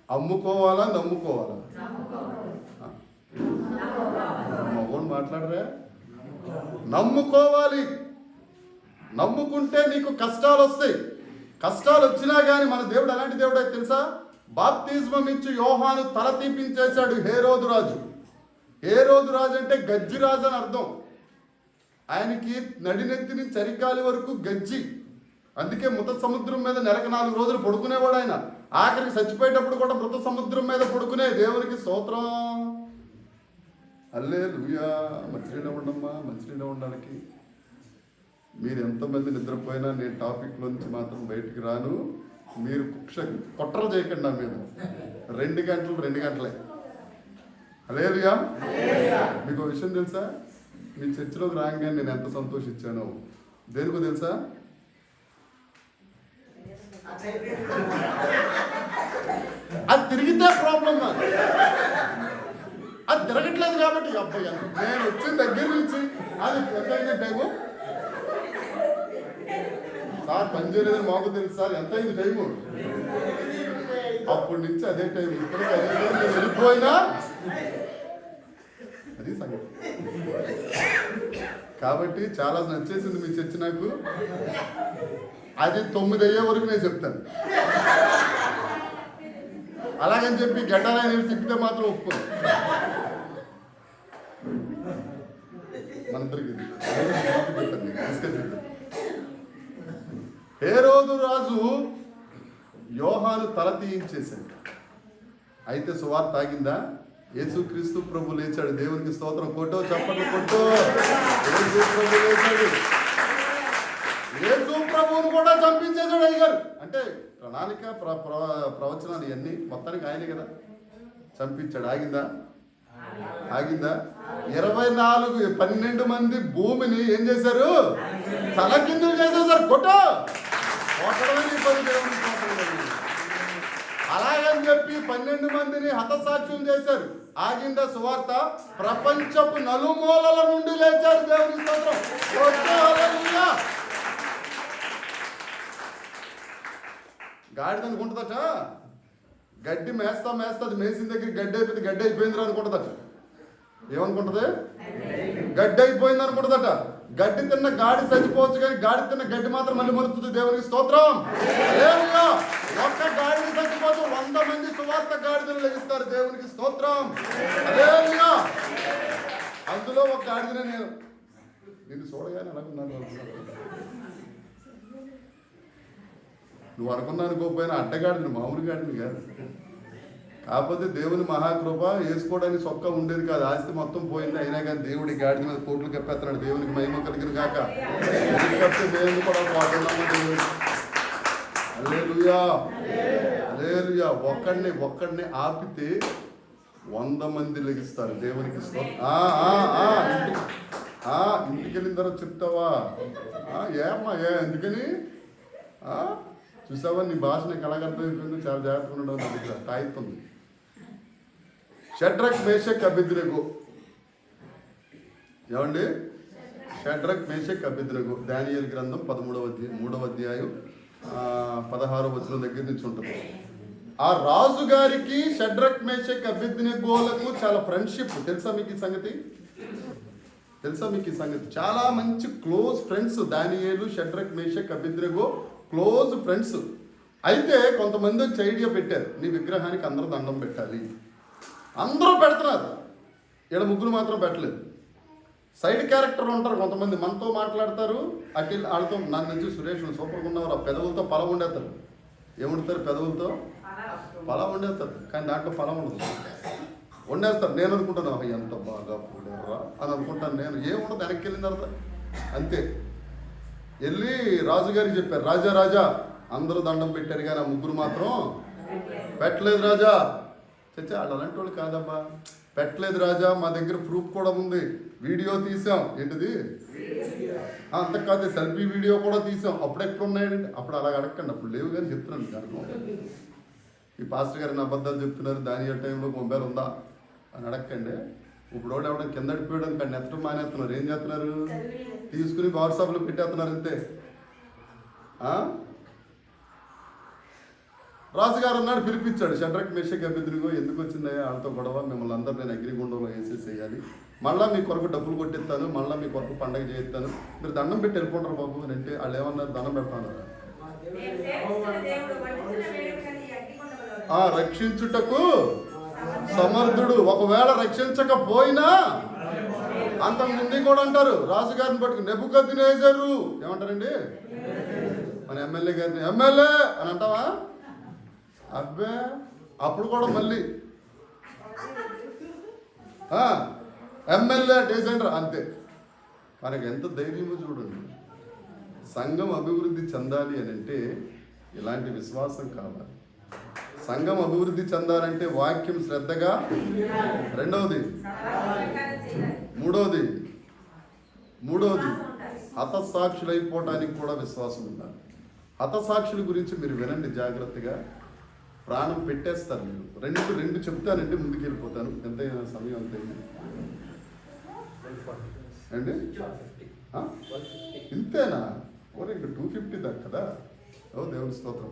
అమ్ముకోవాలా నమ్ముకోవాలా? మగోడు మాట్లాడరా? నమ్ముకోవాలి. నమ్ముకుంటే నీకు కష్టాలు వస్తాయి. కష్టాలు వచ్చినా కానీ మన దేవుడు ఎలాంటి దేవుడు అయితే తెలుసా? బాప్తిజమం ఇచ్చి యోహాను తల తీపించేశాడు హేరోదు రాజు. హేరోదు రాజు అంటే గజ్జిరాజు అని అర్థం. ఆయనకి నడినెత్తి నుంచి చరికాలి వరకు గజ్జి. అందుకే మృత సముద్రం మీద నెలకు 4 రోజులు పడుకునేవాడు ఆయన. ఆఖరికి చచ్చిపోయేటప్పుడు కూడా మృత సముద్రం మీద పడుకునే. దేవునికి స్తోత్రం, హల్లెలూయా. మంచినీళ్ళ ఉండమ్మా, మంచినీళ్ళ ఉండడానికి. మీరు ఎంతమంది నిద్రపోయినా నేను టాపిక్లో నుంచి మాత్రం బయటికి రాను. మీరు కుట్రలు చేయకండి నా మీద. 2 గంటలు 2 గంటలే. హల్లెలూయా. మీకు ఒక విషయం తెలుసా? మీ చర్చిలోకి రాగానే నేను ఎంత సంతోషించానో దేనికో తెలుసా? అది తిరిగితే ప్రాబ్లం కాదు, అది తిరగట్లేదు కాబట్టి. అబ్బాయి నేను వచ్చిన దగ్గర నుంచి అది ఎంత టైము సార్ పని చేయలేదని మాకు తెలుసు సార్, ఎంత అయింది టైము? అప్పటి నుంచి అదే టైం, ఇప్పటికీ అదే టైం. నేను వెళ్ళిపోయినా అది సంగతి. కాబట్టి చాలా నచ్చేసింది మీ చర్చ నాకు. అది 9 అయ్యే వరకు నేను చెప్తాను. అలాగని చెప్పి గడ్డాలని తిప్పితే మాత్రం ఒప్పుకోను. మనందరికీ హేరోదు రాజు యోహాను తల తీయించేశాడు. అయితే సువార్త ఆగిందా? యేసుక్రీస్తు ప్రభు లేచాడు. దేవునికి స్తోత్రం. కొట్టో చప్పట్లు కొట్టో. యేసు ప్రభు లేచాడు. యేసు ప్రభువును కూడా చంపించేశాడు అయ్యారు. అంటే ప్రణాళిక ప్రవచనాలు ఇవన్నీ మొత్తానికి ఆయనే కదా చంపించాడు. ఆగిందా? 12 మంది భూమిని ఏం చేశారు? తలకిందులు చేసేసారు. కొట్టో. అలాగని చెప్పి 12 మందిని హతసాక్ష్యం చేశారు. ఆగిందా సువార్త? ప్రపంచపు నలుమూలల నుండి లేచారు. దేవుని స్తోత్రం. గాడిద అనుకుంటుందట, గడ్డి మేస్తుంది, మేసిన దగ్గర గడ్డి అయిపోయిందిరా అనుకుంటుందట. ఏమనుకుంటుంది? గడ్డి అయిపోయింది అనుకుంటుందట. గడ్డి తిన్న గాడి చచ్చిపోవచ్చు, కానీ గాడి తిన్న గడ్డి మాత్రం మళ్ళీ మరుతుంది. దేవునికి స్తోత్రం. ఒక్క గాడిని చచ్చిపోతే 100 మంది సువార్త గాడిదలు లెగిస్తారు. దేవునికి స్తోత్రం. అందులో ఒక గాడిదనే నేను. నిన్ను చూడగానే అనుకున్నాను. నువ్వు అనుకున్నా అనుకోకపోయినా అడ్డగాడిని, మామూలు గాడిని కాదు. కాకపోతే దేవుని మహాకృప, వేసుకోవడానికి సొక్క ఉండేది కాదు, ఆస్తి మొత్తం పోయింది. అయినా కానీ దేవుడి గాడి మీద కోట్లు కప్పేస్తున్నాడు. దేవునికి మహిమ కలిగిన కాక దేవుని కూడా హల్లెలూయా, హల్లెలూయా. ఒక్కడిని ఆపితే 100 మంది లెగిస్తారు. దేవునికి ఇంటికి వెళ్ళిన తర్వాత చెప్తావా? ఏమ్మా ఎందుకని చూసావా? నీ భాష నీకు ఎలాగ అర్థమైపోయిందో చాలా జాగ్రత్తగా ఉండడం దగ్గర తాయిస్తుంది. షడ్రక్ మేషక్ అబేద్నెగో. ఏమండి? షడ్రక్ మేషక్ అబేద్నెగో. దానియేలు గ్రంథం 3వ అధ్యాయం 16వ వచనం దగ్గర నుంచి ఉంటుంది. ఆ రాజు గారికి షడ్రక్ మేషక్ అబేద్నెగోలకు చాలా ఫ్రెండ్షిప్. తెలుసా మీకు ఈ సంగతి? చాలా మంచి క్లోజ్ ఫ్రెండ్స్. దానియేలు, షడ్రక్ మేషక్ అబేద్నెగో క్లోజ్ ఫ్రెండ్స్. అయితే కొంతమంది వచ్చి ఐడియా పెట్టారు, నీ విగ్రహానికి అందరూ దండం పెట్టాలి. అందరూ పెడుతున్నారు, ఇక్కడ ముగ్గురు మాత్రం పెట్టలేదు. సైడ్ క్యారెక్టర్ ఉంటారు కొంతమంది, మనతో మాట్లాడతారు, అటు వాళ్ళతో. నన్ను నుంచి సురేష్ సూపర్గా ఉన్నవారు. పెదవులతో పలం ఉండేస్తారు. ఏముండుతారు? పెదవులతో పలం ఉండేస్తారు, కానీ దాంట్లో ఫలం ఉండదు. వండేస్తారు. నేను అనుకుంటాను ఎంత బాగా పూడారా అని అనుకుంటాను. నేను ఏముండదు, వెనక్కి వెళ్ళిన తర్వాత అంతే. వెళ్ళి రాజుగారికి చెప్పారు, రాజా అందరూ దండం పెట్టారు కానీ ఆ ముగ్గురు మాత్రం పెట్టలేదు రాజా. చచ్చా వాళ్ళు అలాంటి వాళ్ళు కాదమ్మా. పెట్టలేదు రాజా, మా దగ్గర ప్రూఫ్ కూడా ఉంది, వీడియో తీసాం. ఏంటిది? అంత కాదు, సెల్ఫీ వీడియో కూడా తీసాం. అప్పుడు ఎక్కడ ఉన్నాయండి? అప్పుడు అలాగ అడగండి, అప్పుడు లేవు కానీ చెప్తున్నాను. కారణం ఈ పాస్టర్ గారిని అబద్ధాలు చెప్తున్నారు, దాని టైంలో మొబైల్ ఉందా అని అడగండి. ఇప్పుడు ఎవడ కింద అడిపోయడం కానీ నెత్తడం మానేస్తున్నారు. ఏం చేస్తున్నారు? తీసుకుని వాట్సాప్లో పెట్టేస్తున్నారు అంతే. రాజుగారు అన్నాడు, పిలిపించాడు. షడ్రక్ మేషక్ అబేద్నెగో, ఎందుకు వచ్చిందయ్యా వాళ్ళతో గొడవ? మిమ్మల్ని అందరూ నేను అగ్నిగుండంలో వేసేసేయాలి, మళ్ళీ మీ కొరకు డబ్బులు కొట్టిస్తాను, మళ్ళీ మీ కొరకు పండగ చేయిస్తాను, మీరు దండం పెట్టి వెళ్ళిపోంటారు బాబు అని అంటే వాళ్ళు ఏమన్నారు? దండం పెడతాను. రక్షించుటకు సమర్థుడు. ఒకవేళ రక్షించకపోయినా అంతకుముందు కూడా అంటారు రాజుగారిని పట్టుకుని, నెబుకద్నెజరు ఏమంటారండి మన ఎమ్మెల్యే గారిని? ఎమ్మెల్యే అని అంటావా? అబ్బే అప్పుడు కూడా మళ్ళీ ఎమ్మెల్యే డేసెంటర్ అంతే. మనకి ఎంత ధైర్యమో చూడండి. సంఘం అభివృద్ధి చెందాలి అని అంటే ఇలాంటి విశ్వాసం కావాలి. సంఘం అభివృద్ధి చెందాలంటే వాక్యం శ్రద్ధగా, రెండవది, మూడవది హతసాక్షులైపోవటానికి కూడా విశ్వాసం ఉండాలి. హతసాక్షుల గురించి మీరు వినండి జాగ్రత్తగా, ప్రాణం పెట్టేస్తారు మీరు. రెండు చెప్తానండి, ముందుకు వెళ్ళిపోతాను. ఎంతైనా సమయం అంతైంది అండి. ఇంతేనా? ఓరే ఇంకా 250 దాకా కదా. ఓ దేవుని స్తోత్రం.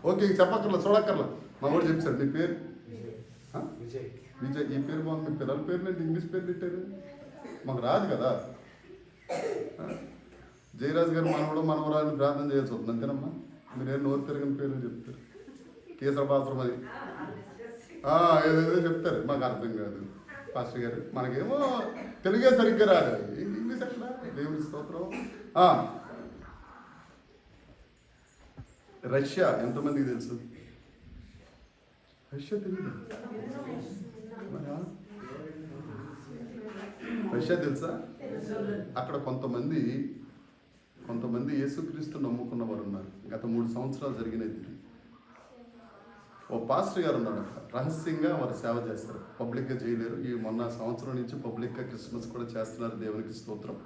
ఓకే, ఇంక చెప్పక్కర్లా, చూడక్కర్లా. మా వాడు చెప్పాడు. నీ పేరు విజయ్. ఈ పేరు బాగుంది. మీ పిల్లల పేర్లు అంటే ఇంగ్లీష్ పేర్లు పెట్టారు, మాకు రాదు కదా. జయరాజు గారు మనవడు మనవరాలని ప్రార్థన చేయాల్సి వస్తుంది, అంతేనమ్మా. మీరేం నోరు తిరగని పేర్లు చెప్తారు, కేసరపాత్రం అని ఏదేదో చెప్తారు, మాకు అర్థం కాదు. పాస్టర్ గారు మనకేమో తెలుగే సరిగ్గా రాదు, ఇంగ్లీష్ ఎట్లా. దేవుని స్తోత్రం. రష్యా ఎంతమందికి తెలుసు? రష్యా తెలియదు. రష్యా తెలుసా? అక్కడ కొంతమంది యేసుక్రీస్తు నమ్ముకున్న వారు ఉన్నారు. గత 3 సంవత్సరాలు జరిగినది. ఓ పాస్టర్ గారు ఉన్నాడు అక్కడ, రహస్యంగా వారు సేవ చేస్తారు, పబ్లిక్గా చేయలేరు. ఈ మొన్న సంవత్సరం నుంచి పబ్లిక్గా క్రిస్మస్ కూడా చేస్తున్నారు, దేవునికి స్తోత్రం.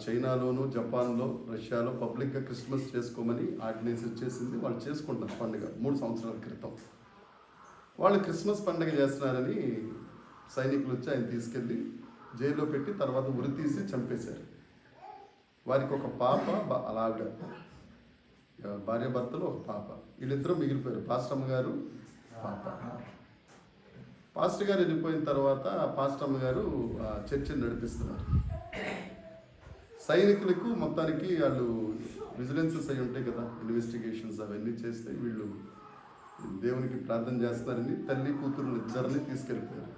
చైనాలోను, జపాన్లో, రష్యాలో పబ్లిక్గా క్రిస్మస్ చేసుకోమని ఆర్డినెన్స్ వచ్చేసింది. వాళ్ళు చేసుకుంటున్నారు పండుగ. 3 సంవత్సరాల క్రితం వాళ్ళు క్రిస్మస్ పండుగ చేస్తున్నారని సైనికులు వచ్చి ఆయన తీసుకెళ్ళి జైల్లో పెట్టి తర్వాత ఉరి తీసి చంపేశారు. వారికి ఒక పాప, అలావిడ భార్య భర్తలు, ఒక పాప, వీళ్ళిద్దరూ మిగిలిపోయారు. పాస్టమ్మ గారు, పాప. పాస్టర్ గారు వెళ్ళిపోయిన తర్వాత పాస్టమ్మ గారు చర్చిని నడిపిస్తున్నారు. సైనికులకు మొత్తానికి వాళ్ళు విజిలెన్సెస్ అయి ఉంటాయి కదా, ఇన్వెస్టిగేషన్స్ అవన్నీ చేస్తే వీళ్ళు దేవునికి ప్రార్థన చేస్తున్నారని తల్లి కూతురుని ఇద్దరిని తీసుకెళ్ళిపోయారు.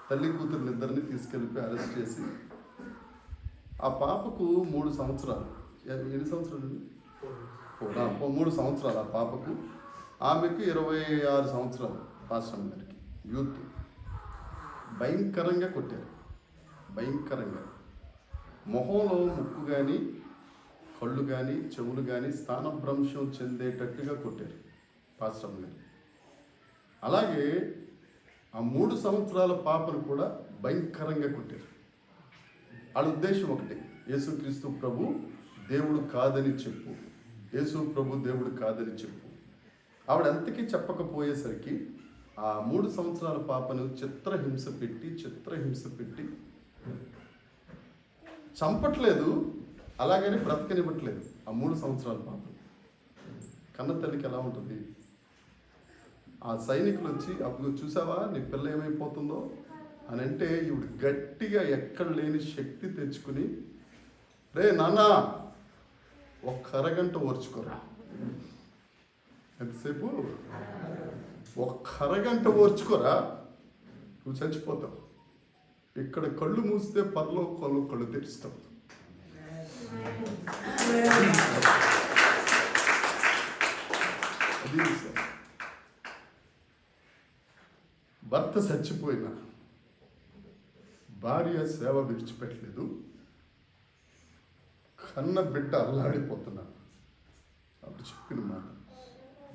తల్లి కూతురుని ఇద్దరిని తీసుకెళ్ళిపోయి అరెస్ట్ చేసి, ఆ పాపకు 3 సంవత్సరాలు, ఎన్ని సంవత్సరాలు? 3 సంవత్సరాలు ఆ పాపకు. ఆమెకు 26 సంవత్సరాలు. పాస్టమ్ గారికి యూత్ భయంకరంగా కొట్టారు, భయంకరంగా. మొహంలో ముక్కు కానీ, కళ్ళు కానీ, చెవులు కానీ స్థానభ్రంశం చెందేటట్టుగా కొట్టారు పాస్టమ్ గారు. అలాగే ఆ 3 సంవత్సరాల పాపను కూడా భయంకరంగా కొట్టారు. వాళ్ళ ఉద్దేశం ఒకటే, యేసుక్రీస్తు ప్రభు దేవుడు కాదని చెప్పు, యేసు ప్రభు దేవుడు కాదని చెప్పు. ఆవిడ అంతకీ చెప్పకపోయేసరికి ఆ 3 సంవత్సరాల పాపను చిత్రహింస పెట్టి చంపట్లేదు, అలాగని బ్రతకనివ్వట్లేదు. ఆ 3 సంవత్సరాల పాప కన్న తల్లికి ఎలా ఉంటుంది? ఆ సైనికులు వచ్చి, అప్పుడు చూసావా నీ పిల్ల ఏమైపోతుందో అని అంటే, ఇవిడు గట్టిగా ఎక్కడ లేని శక్తి తెచ్చుకుని, రే నాన్న ఒక్క అరగంట ఓర్చుకోరా. ఎంతసేపు? ఒక్క అరగంట ఓర్చుకోరా, నువ్వు చచ్చిపోతావు. ఇక్కడ కళ్ళు మూస్తే పర్లో కళ్ళు తెరుస్తావు. భర్త చచ్చిపోయినా భార్య సేవ విడిచిపెట్టలేదు, కన్న బిడ్డ అల్లాడిపోతున్నా. అప్పుడు చెప్పిన మాట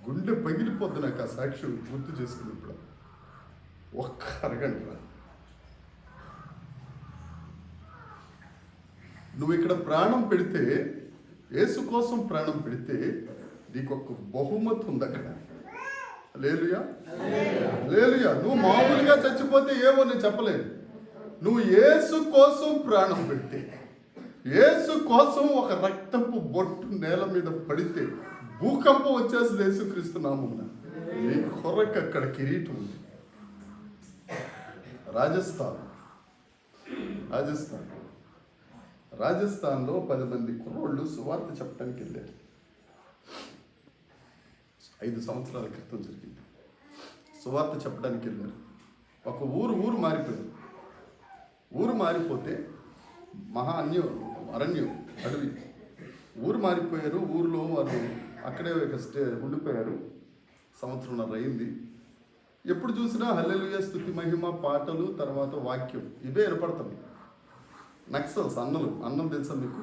గుండె పగిలిపోద్దు నాకు. ఆ సాక్షి గుర్తు చేసుకున్నప్పుడు ఒక్క అరగంట నువ్వు ఇక్కడ ప్రాణం పెడితే, యేసు కోసం ప్రాణం పెడితే నీకు ఒక బహుమతి ఉంది అక్కడ. హల్లెలూయా, హల్లెలూయా. నువ్వు మామూలుగా చచ్చిపోతే ఏమో నేను చెప్పలేను. నువ్వు యేసు కోసం ప్రాణం పెడితే, యేసు కోసం ఒక రక్తపు బొట్టు నేల మీద పడితే భూకంపం వచ్చేస్తుంది. యేసుక్రీస్తు నామమున నీ కొరకు అక్కడ కిరీటం ఉంది. రాజస్థాన్లో 10 మంది కుర్రోళ్ళు సువార్త చెప్పడానికి వెళ్ళారు. 5 సంవత్సరాల క్రితం జరిగింది. సువార్త చెప్పడానికి వెళ్ళారు. ఒక ఊరు మారిపోయారు. ఊరు మారిపోతే అరణ్యం, అడవి. ఊరు మారిపోయారు. ఊరిలో వారు అక్కడే ఉండిపోయారు. 1.5 సంవత్సరం అయింది. ఎప్పుడు చూసినా హల్లెలూయా, స్తుతి, మహిమ, పాటలు, తర్వాత వాక్యం ఇవే ఏర్పడుతుంది. నక్సల్స్, అన్నం తెలుసా మీకు?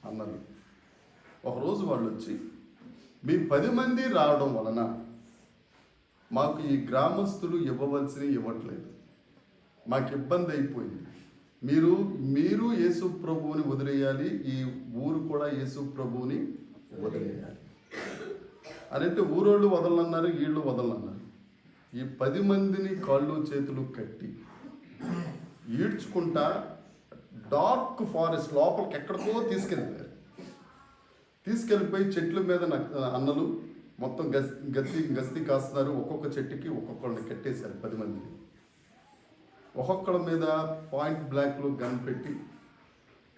అన్నలు. ఒకరోజు వాళ్ళు వచ్చి, మీ 10 మంది రావడం వలన మాకు ఈ గ్రామస్తులు ఇవ్వవలసినవి ఇవ్వట్లేదు, మాకు ఇబ్బంది అయిపోయింది. మీరు యేసు ప్రభువుని వదిలేయాలి, ఈ ఊరు కూడా యేసు ప్రభువుని వదిలేయాలి అని అంటే ఊరోళ్ళు వదలన్నారు, వీళ్ళు వదలన్నారు. ఈ 10 మందిని కాళ్ళు చేతులు కట్టి ఈడ్చుకుంటా డార్క్ ఫారెస్ట్ లోపలికి ఎక్కడికో తీసుకెళ్ళిపోయారు. తీసుకెళ్ళిపోయి చెట్ల మీద అన్నలు మొత్తం గస్తీ కాస్తున్నారు. ఒక్కొక్క చెట్టుకి ఒక్కొక్కళ్ళని కట్టేశారు 10 మందిని. ఒక్కొక్కళ్ళ మీద పాయింట్ బ్లాక్లో గన్ పెట్టి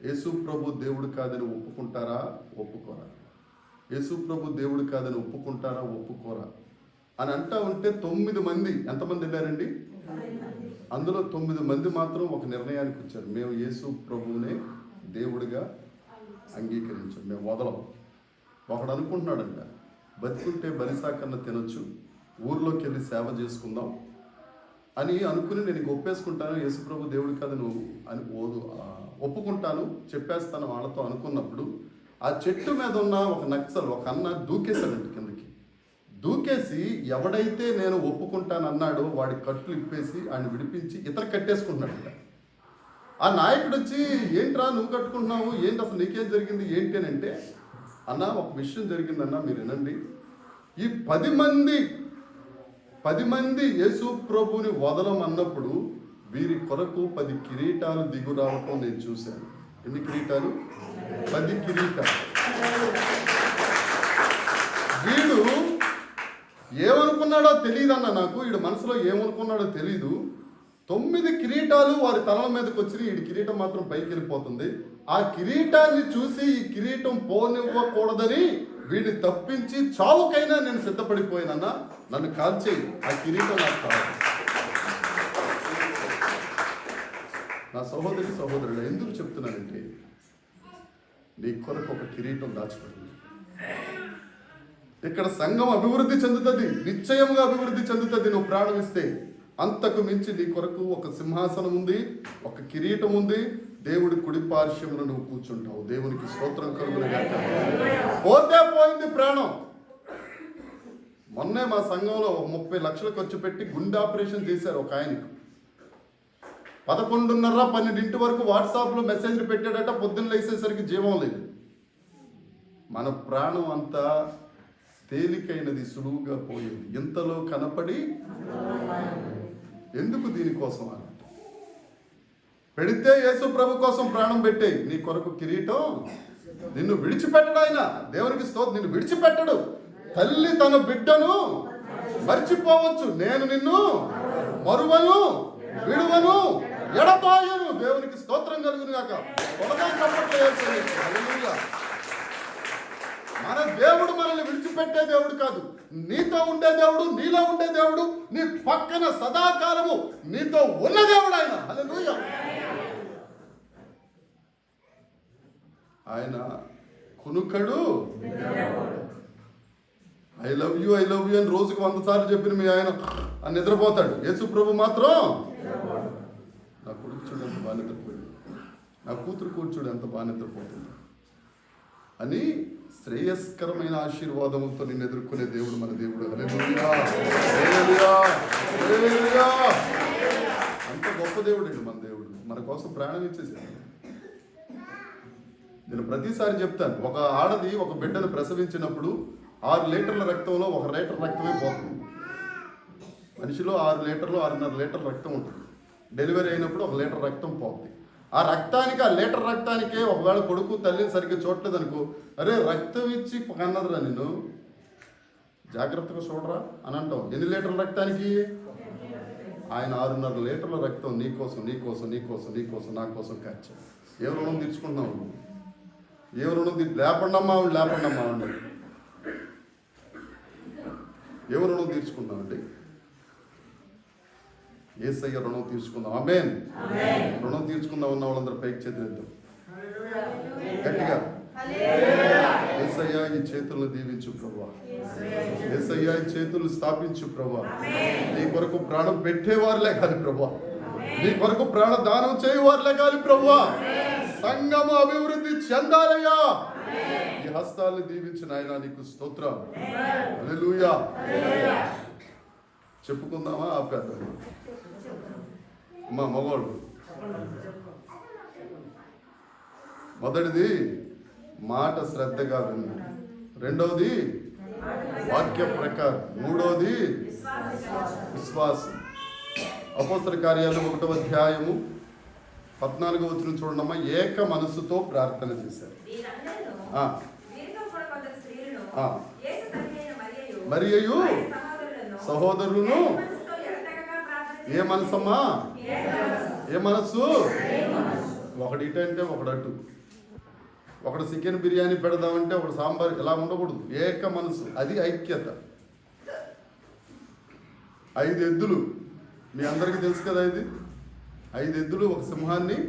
యేసు ప్రభు దేవుడు కాదని ఒప్పుకుంటారా ఒప్పుకోరా, యేసు ప్రభు దేవుడు కాదని ఒప్పుకుంటారా ఒప్పుకోరా అని అంటా ఉంటే 9 మంది, ఎంతమంది వెళ్ళారండి? అందులో 9 మంది మాత్రం ఒక నిర్ణయానికి వచ్చారు. మేము యేసు ప్రభువునే దేవుడిగా అంగీకరించాం, మేము వదలం. ఒకడు అనుకుంటున్నాడంట, బతుకుంటే బలిసాకన్న తినొచ్చు, ఊర్లోకి వెళ్ళి సేవ చేసుకుందాం అని అనుకుని నేను ఒప్పేసుకుంటాను, యేసు ప్రభు దేవుడు కాదు నువ్వు అని ఒప్పుకుంటాను, చెప్పేస్తాను వాళ్ళతో అనుకున్నప్పుడు ఆ చెట్టు మీద ఉన్న ఒక నక్సల్, ఒక అన్న దూకేశాడంట కిందకి. దూకేసి ఎవడైతే నేను ఒప్పుకుంటానన్నాడో వాడి కట్లు ఇప్పేసి ఆయన విడిపించి ఇతర కట్టేసుకుంటున్నాడంట. ఆ నాయకుడు వచ్చి, ఏంట్రా నువ్వు కట్టుకుంటున్నావు, ఏంటి అసలు నీకేం జరిగింది ఏంటి అని అంటే, అన్న ఒక విషయం జరిగిందన్న మీరు వినండి. ఈ 10 మంది యేసు ప్రభుని వదలమన్నప్పుడు వీరి కొరకు 10 కిరీటాలు దిగు రావటం నేను చూశాను. ఎన్ని కిరీటాలు? 10 కిరీటాలు. వీడు ఏమనుకున్నాడో తెలియదన్న, నాకు వీడు మనసులో ఏమనుకున్నాడో తెలీదు. 9 కిరీటాలు వారి తలల మీదకి వచ్చి వీడి కిరీటం మాత్రం పైకి వెళ్ళిపోతుంది. ఆ కిరీటాన్ని చూసి ఈ కిరీటం పోనివ్వకూడదని వీడిని తప్పించి చావుకైనా నేను సిద్ధపడిపోయానన్న, నన్ను కాల్చేయి, ఆ కిరీటం నాకు కావాలి. నా సహోదరుడు ఎందుకు చెప్తున్నానంటే, నీ కొరకు ఒక కిరీటం దాచిపెట్టింది. ఇక్కడ సంఘం అభివృద్ధి చెందుతుంది, నిశ్చయముగా అభివృద్ధి చెందుతుంది నువ్వు ప్రాణం ఇస్తే. అంతకు మించి నీ కొరకు ఒక సింహాసనం ఉంది, ఒక కిరీటం ఉంది, దేవుడి కుడి పార్శ్వమున నువ్వు కూర్చుంటావు. దేవునికి స్తోత్రం కలుగునుగాక. పోతే పోయింది ప్రాణం. మొన్నే మా సంఘంలో 30 లక్షలు ఖర్చు పెట్టి గుండె ఆపరేషన్ చేశారు ఒక ఆయనకు. 11:30, 12 వరకు వాట్సాప్లో మెసేజ్లు పెట్టాడట, పొద్దున్న లేసేసరికి జీవం లేదు. మన ప్రాణం అంతా తేలికైనది, సులువుగా పోయేది, ఇంతలో కనపడి ఎందుకు దీనికోసం అన్నట్టు పెడితే యేసు ప్రభు కోసం ప్రాణం పెట్టే. నీ కొరకు కిరీటం, నిన్ను విడిచిపెట్టడు ఆయన. దేవునికి స్తోత్రం. నిన్ను విడిచిపెట్టడు. తల్లి తన బిడ్డను మర్చిపోవచ్చు, నేను నిన్ను మరువను, విడువను, ఎడబాయను. దేవునికి స్తోత్రం కలుగునుగాక. మన దేవుడు మనల్ని విడిచిపెట్టే దేవుడు కాదు. నీతో ఉండే దేవుడు, నీలో ఉండే దేవుడు, నీ పక్కన సదాకాలము నీతో ఉన్న దేవుడు ఆయన. హల్లెలూయా. ఆయన కునుకడు. ఐ లవ్ యూ అని రోజుకు 100 సార్లు చెప్పిన మీ ఆయన నిద్రపోతాడు. యేసు ప్రభు మాత్రం, నా కొడుకు చూడు ఎంత బాగా నిద్రపోయాడు, నా కూతురు కూర్చోడు ఎంత బాగా నిద్రపోతుంది అని శ్రేయస్కరమైన ఆశీర్వాదములతో నిన్ను ఎదుర్కొనే దేవుడు మన దేవుడు. హల్లెలూయా, హల్లెలూయా, హల్లెలూయా. అంత గొప్ప దేవుడు అండి మన దేవుడు. మన కోసం ప్రాణం ఇచ్చేసాడు. నేను ప్రతిసారి చెప్తాను, ఒక ఆడది ఒక బిడ్డను ప్రసవించినప్పుడు 6 లీటర్ల రక్తంలో 1 లీటర్ రక్తమే పోతుంది. మనిషిలో 6 లీటర్లు 6.5 లీటర్ల రక్తం ఉంటుంది. డెలివరీ అయినప్పుడు 1 లీటర్ రక్తం పోతుంది. ఆ లీటర్ రక్తానికే ఒకవేళ కొడుకు తల్లిని సరిగ్గా చూడలేదు అనుకో, అరే రక్తం ఇచ్చి కన్నదిరా నిన్ను, జాగ్రత్తగా చూడరా అని అంటాం. ఎన్ని లీటర్ల రక్తానికి? ఆయన 6.5 లీటర్ల రక్తం నీకోసం నా కోసం ఖర్చు. ఏ రుణం తీర్చుకుంటున్నావు? ఏ రుణం లేపండమ్మా ఉండి ఏ రుణం తీర్చుకున్నామండి? యేసయ్య రుణం తీర్చుకుందాం. ఆమేన్. రుణం తీర్చుకుందాం ఉన్న వాళ్ళందరూ పైకి చేతులెత్తాం గట్టిగా. యేసయ్య ఈ చేతులను దీవించు ప్రభువా, యేసయ్య ఈ చేతులను స్థాపించు ప్రభువా. నీ కొరకు ప్రాణం పెట్టేవారులే కాదు ప్రభువా, నీ కొరకు ప్రాణ దానం చేయవారులే కాదు ప్రభువా. సంఘము అభివృద్ధి చెందాలయ్యా. ఈ హస్తాలను దీవించిన ఆయన నీకు స్తోత్రం. హల్లెలూయా. చెప్పుకుందామా? ఆపేద్దాం. మా మగవాళ్ళు మొదటిది మాట శ్రద్ధగా విను, రెండవది వాక్య ప్రకారం, మూడవది విశ్వాసం. అపోస్తల కార్యాలు 1వ అధ్యాయము 14వ వచనం చూడమ్మా. ఏక మనసుతో ప్రార్థన చేశారు. మరియయు సహోదరులను ఏ మనసమ్మా? ఏ మనస్సు? ఒకటి ఇటు అంటే ఒకడు అటు, ఒకడు చికెన్ బిర్యానీ పెడదామంటే ఒకడు సాంబార్, ఇలా ఉండకూడదు. ఏక మనసు, అది ఐక్యత. 5 ఎద్దులు మీ అందరికీ తెలుసు కదా, ఇది 5 ఎద్దులు ఒక సింహాన్ని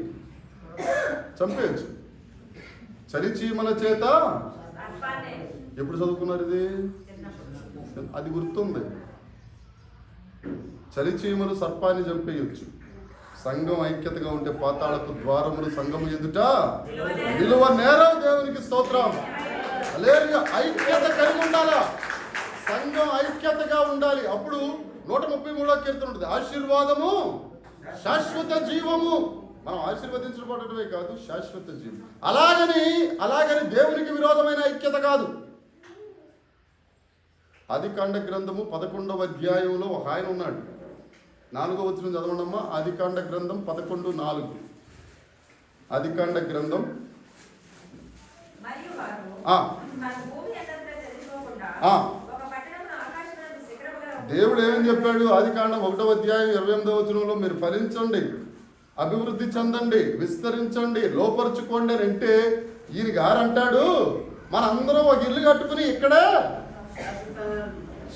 చంపేయచ్చు. చలిచీమల చేత ఎప్పుడు చదువుకున్నారు ఇది? అది గుర్తుంది. చలిచీమలు సర్పాన్ని చంపేయచ్చు. సంఘం ఐక్యతగా ఉంటే పాతాళపు ద్వారములు సంఘము ఎదుట విలువ నేరం. దేవునికి స్తోత్రం. హల్లెలూయా. ఐక్యత కలిగి ఉండాలా? సంఘం ఐక్యతగా ఉండాలి. అప్పుడు 133వ కీర్తన ఉంటుంది, ఆశీర్వాదము శాశ్వత జీవము. మనం ఆశీర్వదించబడటమే కాదు, శాశ్వత జీవం. అలాగని దేవునికి విరోధమైన ఐక్యత కాదు. ఆదికాండ గ్రంథము 11వ అధ్యాయంలో ఒక ఆయన ఉన్నాడు. 4వ వచనం చదవండమ్మా. ఆదికాండ గ్రంథం 11:4. ఆదికాండ గ్రంథం దేవుడు ఏమని చెప్పాడు? ఆదికాండం 1వ అధ్యాయం 28వ వచనంలో మీరు ఫలించండి, అభివృద్ధి చెందండి, విస్తరించండి, లోపరుచుకోండి అని అంటే, ఈయన గారు అంటాడు మనందరం ఒక ఇల్లు కట్టుకుని ఇక్కడే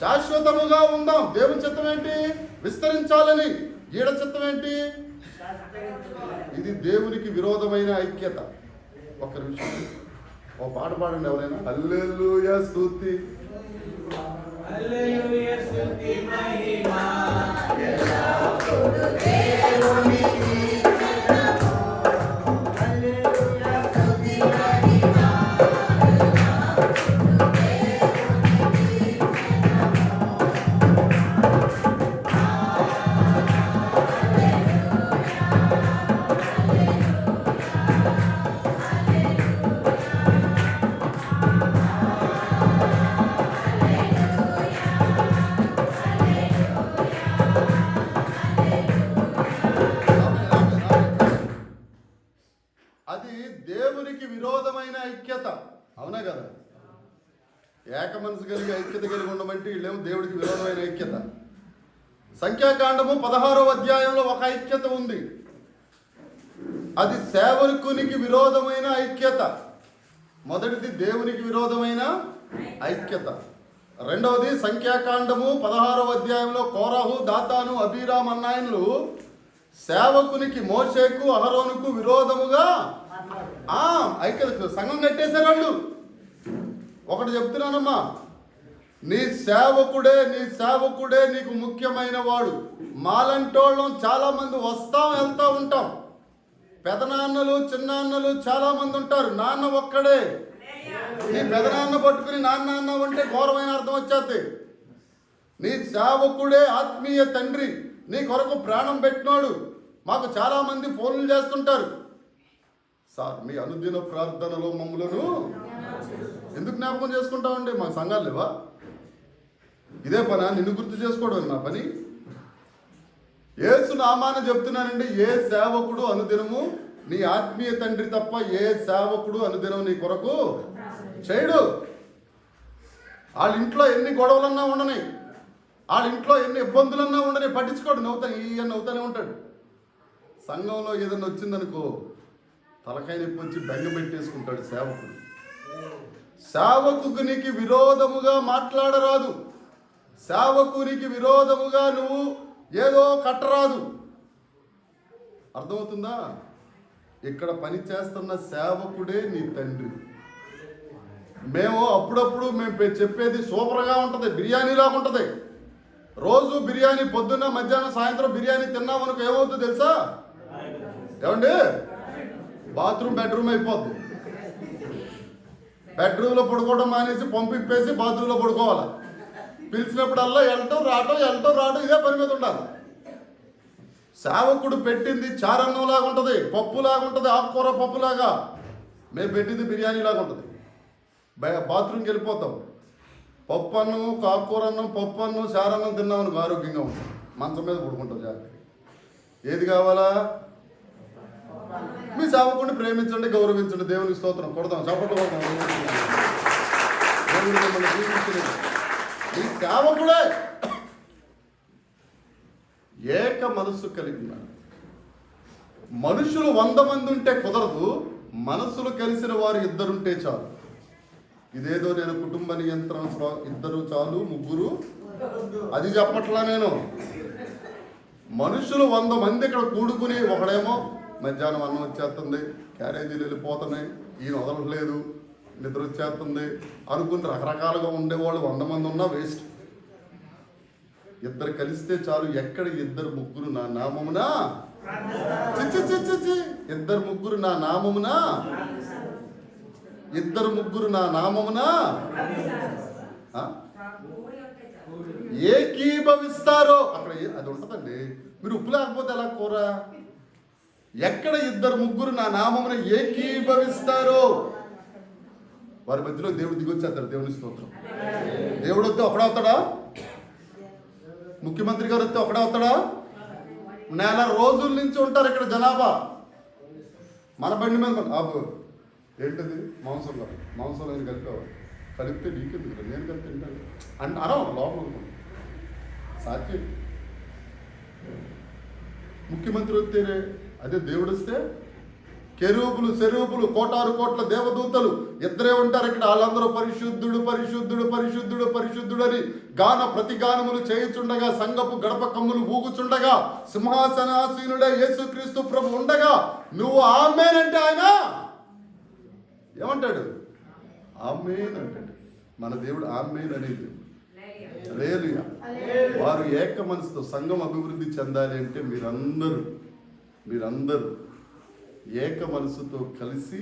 శాశ్వతముగా ఉందాం. దేవుని చిత్తం ఏంటి? విస్తరించాలని. ఈడ చిత్తం ఏంటి? ఇది దేవునికి విరోధమైన ఐక్యత. ఒక్క నిమిషం, ఓ పాట పాడండి ఎవరైనా. హల్లెలూయా స్తుతి, హల్లెలూయా స్తుతి మహిమా ఎల్లప్పుడూ దేవునికి. విరోధమైన ఐక్యత. అవునా కదా? ఏక మనసు కలిగి ఐక్యత కలిగి ఉండమంటే వీళ్ళేమో దేవుడికి విరోధమైన ఐక్యత. సంఖ్యాకాండము 16వ అధ్యాయంలో ఒక ఐక్యత ఉంది. అది సేవకునికి విరోధమైన ఐక్యత. మొదటిది దేవునికి విరోధమైన ఐక్యత. రెండవది సంఖ్యాకాండము 16వ అధ్యాయంలో కోరాహు, దాతాను, అబీరాం అన్నాయన్లు సేవకునికి, మోషేకు, అహరోనుకు విరోధముగా ఐక్యత సంఘం కట్టేశారు వాళ్ళు. ఒకటి చెప్తున్నానమ్మా, నీ సేవకుడే నీకు ముఖ్యమైన వాడు. మాలంటోళ్ళం చాలా మంది వస్తాం వెళ్తూ ఉంటాం. పెదనాన్నలు, చిన్నాన్నలు చాలా మంది ఉంటారు. నాన్న ఒక్కడే. నీ పెదనాన్న పట్టుకుని నాన్న అంటే ఘోరమైన అర్థం వచ్చేది. నీ సేవకుడే ఆత్మీయ తండ్రి, నీ కొరకు ప్రాణం పెట్టినోడు. మాకు చాలా మంది ఫోన్లు చేస్తుంటారు, సార్ మీ అనుదిన ప్రార్థనలో మమ్మలను ఎందుకు జ్ఞాపకం చేసుకుంటామండి? మా సంఘాలు లేవా? ఇదే పనా? నిన్ను గుర్తు చేసుకోవడం నా పని? యేసు నామాన చెప్తున్నానండి, ఏ సేవకుడు అనుదినము నీ ఆత్మీయ తండ్రి తప్ప ఏ సేవకుడు అనుదినం నీ కొరకు చేయడు. వాళ్ళ ఇంట్లో ఎన్ని గొడవలన్నా ఉండని, వాళ్ళ ఇంట్లో ఎన్ని ఇబ్బందులన్నా ఉండని, పట్టించుకోడు. నవ్వుతానే ఉంటాడు. సంఘంలో ఏదన్నా వచ్చిందనుకో తలకాయ నొప్పి వచ్చి బెంగ పెట్టేసుకుంటాడు సేవకుడు. సేవకునికి విరోధముగా మాట్లాడరాదు. సేవకునికి విరోధముగా నువ్వు ఏదో కట్టరాదు. అర్థమవుతుందా? ఇక్కడ పని చేస్తున్న సేవకుడే నీ తండ్రి. మేము అప్పుడప్పుడు చెప్పేది సూపర్గా ఉంటుంది, బిర్యానీలాగా ఉంటుంది. రోజు బిర్యానీ, పొద్దున్న మధ్యాహ్నం సాయంత్రం బిర్యానీ తిన్నామనుకో ఏమవుతుందో తెలుసా? ఏమండి? బెడ్రూమ్ అయిపోద్ది. బెడ్రూమ్లో పడుకోవడం మానేసి పంపిప్పేసి బాత్రూంలో పడుకోవాలి. పిలిచినప్పుడల్లా వెళ్ళటం రావటం ఇదే పని మీద ఉండాలి. సేవకుడు పెట్టింది చారన్నంలాగా ఉంటుంది, పప్పులాగా ఉంటుంది, ఆకుకూర పప్పులాగా. మేము పెట్టింది బిర్యానీలాగా ఉంటుంది. బాత్రూమ్కి వెళ్ళిపోతాం. పప్పు అన్నం, ఆకుకూర అన్నం, పప్పు అన్నం, చారన్నం తిన్నామని ఆరోగ్యంగా ఉంటుంది. మంచం మీద పడుకుంటాం జాగ్రత్తగా. ఏది కావాలా? మీ సేవకుడిని ప్రేమించండి, గౌరవించండి. దేవునికి స్తోత్రం. కొడదాం, చప్పట్లు కొడదాం. దేవుడు మిమ్మల్ని దీవించినది. ఈ సేవకుడే ఏక మనస్సు కలిగి ఉన్నారు. మనుషులు 100 మంది ఉంటే కుదరదు, మనసులు కలిసిన వారు 2 ఉంటే చాలు. ఇదేదో నేను కుటుంబ నియంత్రణ 2 చాలు 3 అది చెప్పట్లా. నేను మనుషులు 100 మంది ఇక్కడ కూడుకుని, ఒకడేమో మధ్యాహ్నం అన్నం వచ్చేస్తుంది, క్యారేజీలు వెళ్ళిపోతున్నాయి, ఈయన వదలట్లేదు, నిద్ర వచ్చేస్తుంది అనుకుని రకరకాలుగా ఉండేవాళ్ళు 100 మంది ఉన్నా వేస్ట్. 2 కలిస్తే చాలు. ఎక్కడ 2 3 నా నామమున, 2 3 నా నామమున, 2 3 నా నామమున ఏకీభవిస్తారో అక్కడ అది ఉంటుందండి. మీరు ఉప్పు లేకపోతే ఎలా కూర? ఎక్కడ 2 3 నా నామమున ఏకీభవిస్తారో వారి మధ్యలో దేవుడు దిగొచ్చేస్తాడు. దేవుని స్తోత్రం. దేవుడు వస్తే ఒకడవుతాడా? ముఖ్యమంత్రి గారు వస్తే ఒకడవుతాడా? 1 రోజుల నుంచి ఉంటారు ఇక్కడ జనాభా. మన బండి మీద ఏంటది మాంసంలో నేను కలిపితే నీకెందుకు, నేను కలిపి తింటాను అంటే అరా లోపల అనుకోండి. సాధ్యం. ముఖ్యమంత్రి వస్తేనే అదే, దేవుడు వస్తే కెరూబులు సెరూబులు 1,000 కోట్ల దేవదూతలు 2 ఉంటారు ఇక్కడ. వాళ్ళందరూ పరిశుద్ధుడు పరిశుద్ధుడు పరిశుద్ధుడు పరిశుద్ధుడు అని ప్రతిగానములు చేయుచుండగా, సంగపు గడప కమ్ములు ఊగుచుండగా, సింహాసనాసీనుడే యేసుక్రీస్తు ప్రభు ఉండగా నువ్వు ఆమేన్ అంటే ఆయన ఏమంటాడు? ఆమేన్ అంటాడు. మన దేవుడు ఆమేన్ అనేది. హల్లెలూయా. వారు ఏక మనసుతో సంఘం అభివృద్ధి చెందాలి అంటే మీరందరూ ఏక మనసుతో కలిసి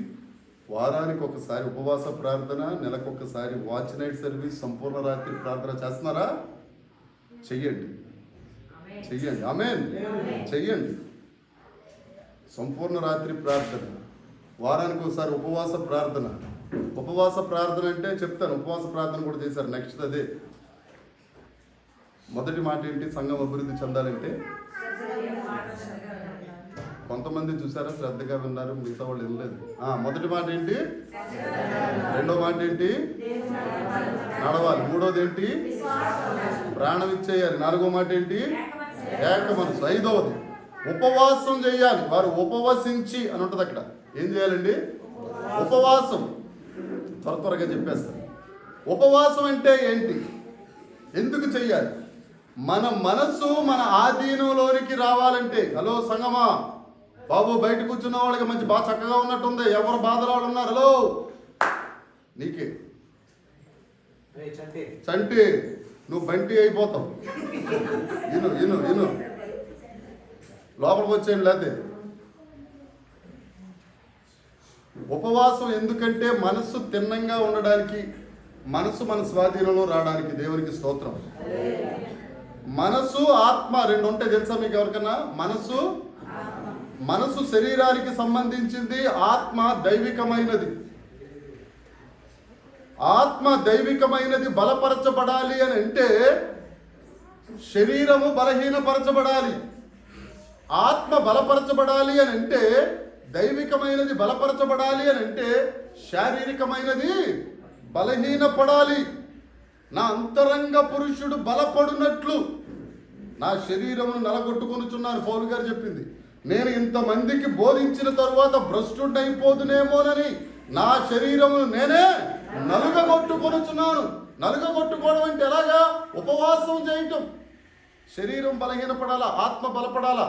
వారానికి ఒకసారి ఉపవాస ప్రార్థన, నెలకొకసారి వాచ్ నైట్ సర్వీస్, సంపూర్ణ రాత్రి ప్రార్థన చేస్తున్నారా? చెయ్యండి. ఆమేన్. చెయ్యండి. సంపూర్ణ రాత్రి ప్రార్థన, వారానికి ఒకసారి ఉపవాస ప్రార్థన అంటే చెప్తాను. ఉపవాస ప్రార్థన కూడా చేశారు. నెక్స్ట్ అదే. మొదటి మాట ఏంటి? సంఘం అభివృద్ధి చెందాలంటే కొంతమంది చూసారా శ్రద్ధగా విన్నారు, మిగతా వాళ్ళు వినలేదు. మొదటి మాట ఏంటి? రెండో మాట ఏంటి? నడవాలి. మూడోది ఏంటి? ప్రాణం ఇచ్చేయాలి. 4వ మాట ఏంటి? ఏక మనసు. 5వది ఉపవాసం చేయాలి. వారు ఉపవసించి అని ఉంటుంది అక్కడ. ఏం చేయాలండి? ఉపవాసం. త్వరగా చెప్పేస్తాను. ఉపవాసం అంటే ఏంటి? ఎందుకు చెయ్యాలి? మన మనస్సు మన ఆధీనంలోనికి రావాలంటే. హలో సంగమా, బాబు బయట కూర్చున్న వాళ్ళకి మంచి బాగా చక్కగా ఉన్నట్టుంది, ఎవరు బాధలు వాళ్ళు ఉన్నారు? హలో నీకే చంటి, నువ్వు బంటి అయిపోతావు. ఇను లోపలికి వచ్చేయండి. లేకపోతే ఉపవాసం ఎందుకంటే మనస్సు తిన్నంగా ఉండడానికి, మనసు మన స్వాధీనంలో రావడానికి. దేవునికి స్తోత్రం. మనసు ఆత్మ 2 ఉంటాయి తెలుసా మీకు ఎవరికన్నా? మనసు శరీరానికి సంబంధించింది, ఆత్మ దైవికమైనది. ఆత్మ దైవికమైనది బలపరచబడాలి అని అంటే శరీరము బలహీనపరచబడాలి. ఆత్మ బలపరచబడాలి అని అంటే, దైవికమైనది బలపరచబడాలి అని అంటే శారీరకమైనది బలహీనపడాలి. నా అంతరంగ పురుషుడు బలపడునట్లు నా శరీరమును నలగొట్టుకొనుచున్నాను. పౌలు గారు చెప్పింది. నేను ఇంతమందికి బోధించిన తరువాత భ్రష్టుడైపోదునేమోనని నా శరీరమును నేనే నలుగగొట్టుకొనుచున్నాను. నలుగగొట్టుకోవడం అంటే ఎలాగా? ఉపవాసం చేయటం. శరీరం బలహీనపడాలా, ఆత్మ బలపడాలా.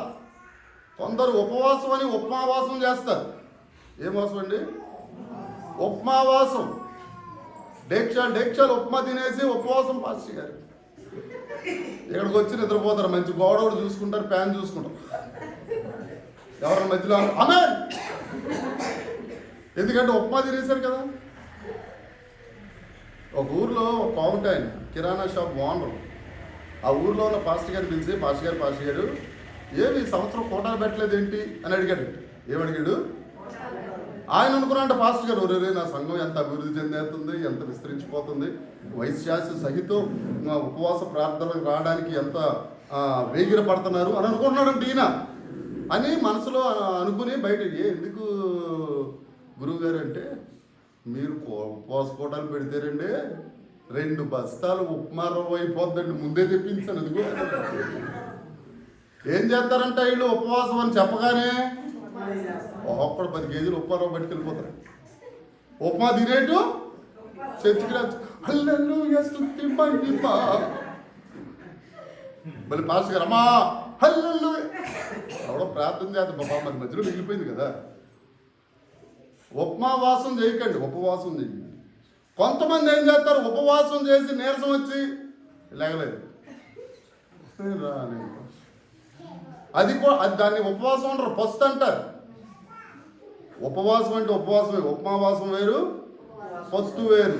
కొందరు ఉపవాసం అని ఉపమావాసం చేస్తారు. ఏం వాసం అండి? ఉపమావాసం. డేక్షాలు ఉప్మా తినేసి ఉపవాసం పాస్ గారు ఇక్కడికి వచ్చి నిద్రపోతారు. మంచి గోడవుడు చూసుకుంటారు, ఫ్యాన్ చూసుకుంటారు. ఎవరి మధ్యలో ఆమేన్. ఎందుకంటే ఉప్మా తినేశారు కదా. ఒక ఊర్లో ఒక కావుంట్ ఆయన కిరాణా షాప్ ఓనరు. ఆ ఊర్లో ఉన్న పాస్టర్ గారు పిలిచి, పాస్టర్ గారు ఏమి ఈ సంవత్సరం కోటాలు పెట్టలేదు ఏంటి అని అడిగాడు. ఏమడిగాడు? ఆయన అనుకున్నాడు పాస్టర్ గారు, ఒరే నా సంఘం ఎంత అభివృద్ధి చెందేస్తుంది, ఎంత విస్తరించిపోతుంది, వైశ్యాస సహితం ఉపవాస ప్రార్థనకు రావడానికి ఎంత వేగిర పడుతున్నారు అని అనుకుంటున్నాడంటే ఈయన అని మనసులో అనుకుని బయట ఎందుకు గురువు గారు అంటే, మీరు ఉపవాస కోటాలు పెడితేరండి 2 బస్తాలు ఉప్మా రవ్వ అయిపోద్దండి, ముందే తెప్పించాను. అదిగో ఏం చేస్తారంట వీళ్ళు ఉపవాసం అని చెప్పగానే ఒక్కడు 10 కేజీలు ఉప్మా రవ్వ పట్టుకెళ్ళిపోతారు. ఉప్మా తినేటు చర్చికి రాచ్చు, హల్లెలూయా స్తుతి మహిమ, మళ్ళీ పాస్ గారు అమ్మా హల్లెలూయా ఎవడో ప్రార్థన చేద్దాం బాబా, మరి మధ్యలో మిగిలిపోయింది కదా. ఉపవాసం చేయకండి, ఉపవాసం చేయండి. కొంతమంది ఏం చేస్తారు, ఉపవాసం చేసి నీరసం వచ్చి లేగలేదు, అది దాన్ని ఉపవాసం అంటారు, పస్తు అంటారు. ఉపవాసం అంటే ఉపవాసమే, ఉపమావాసం వేరు, పస్తు వేరు.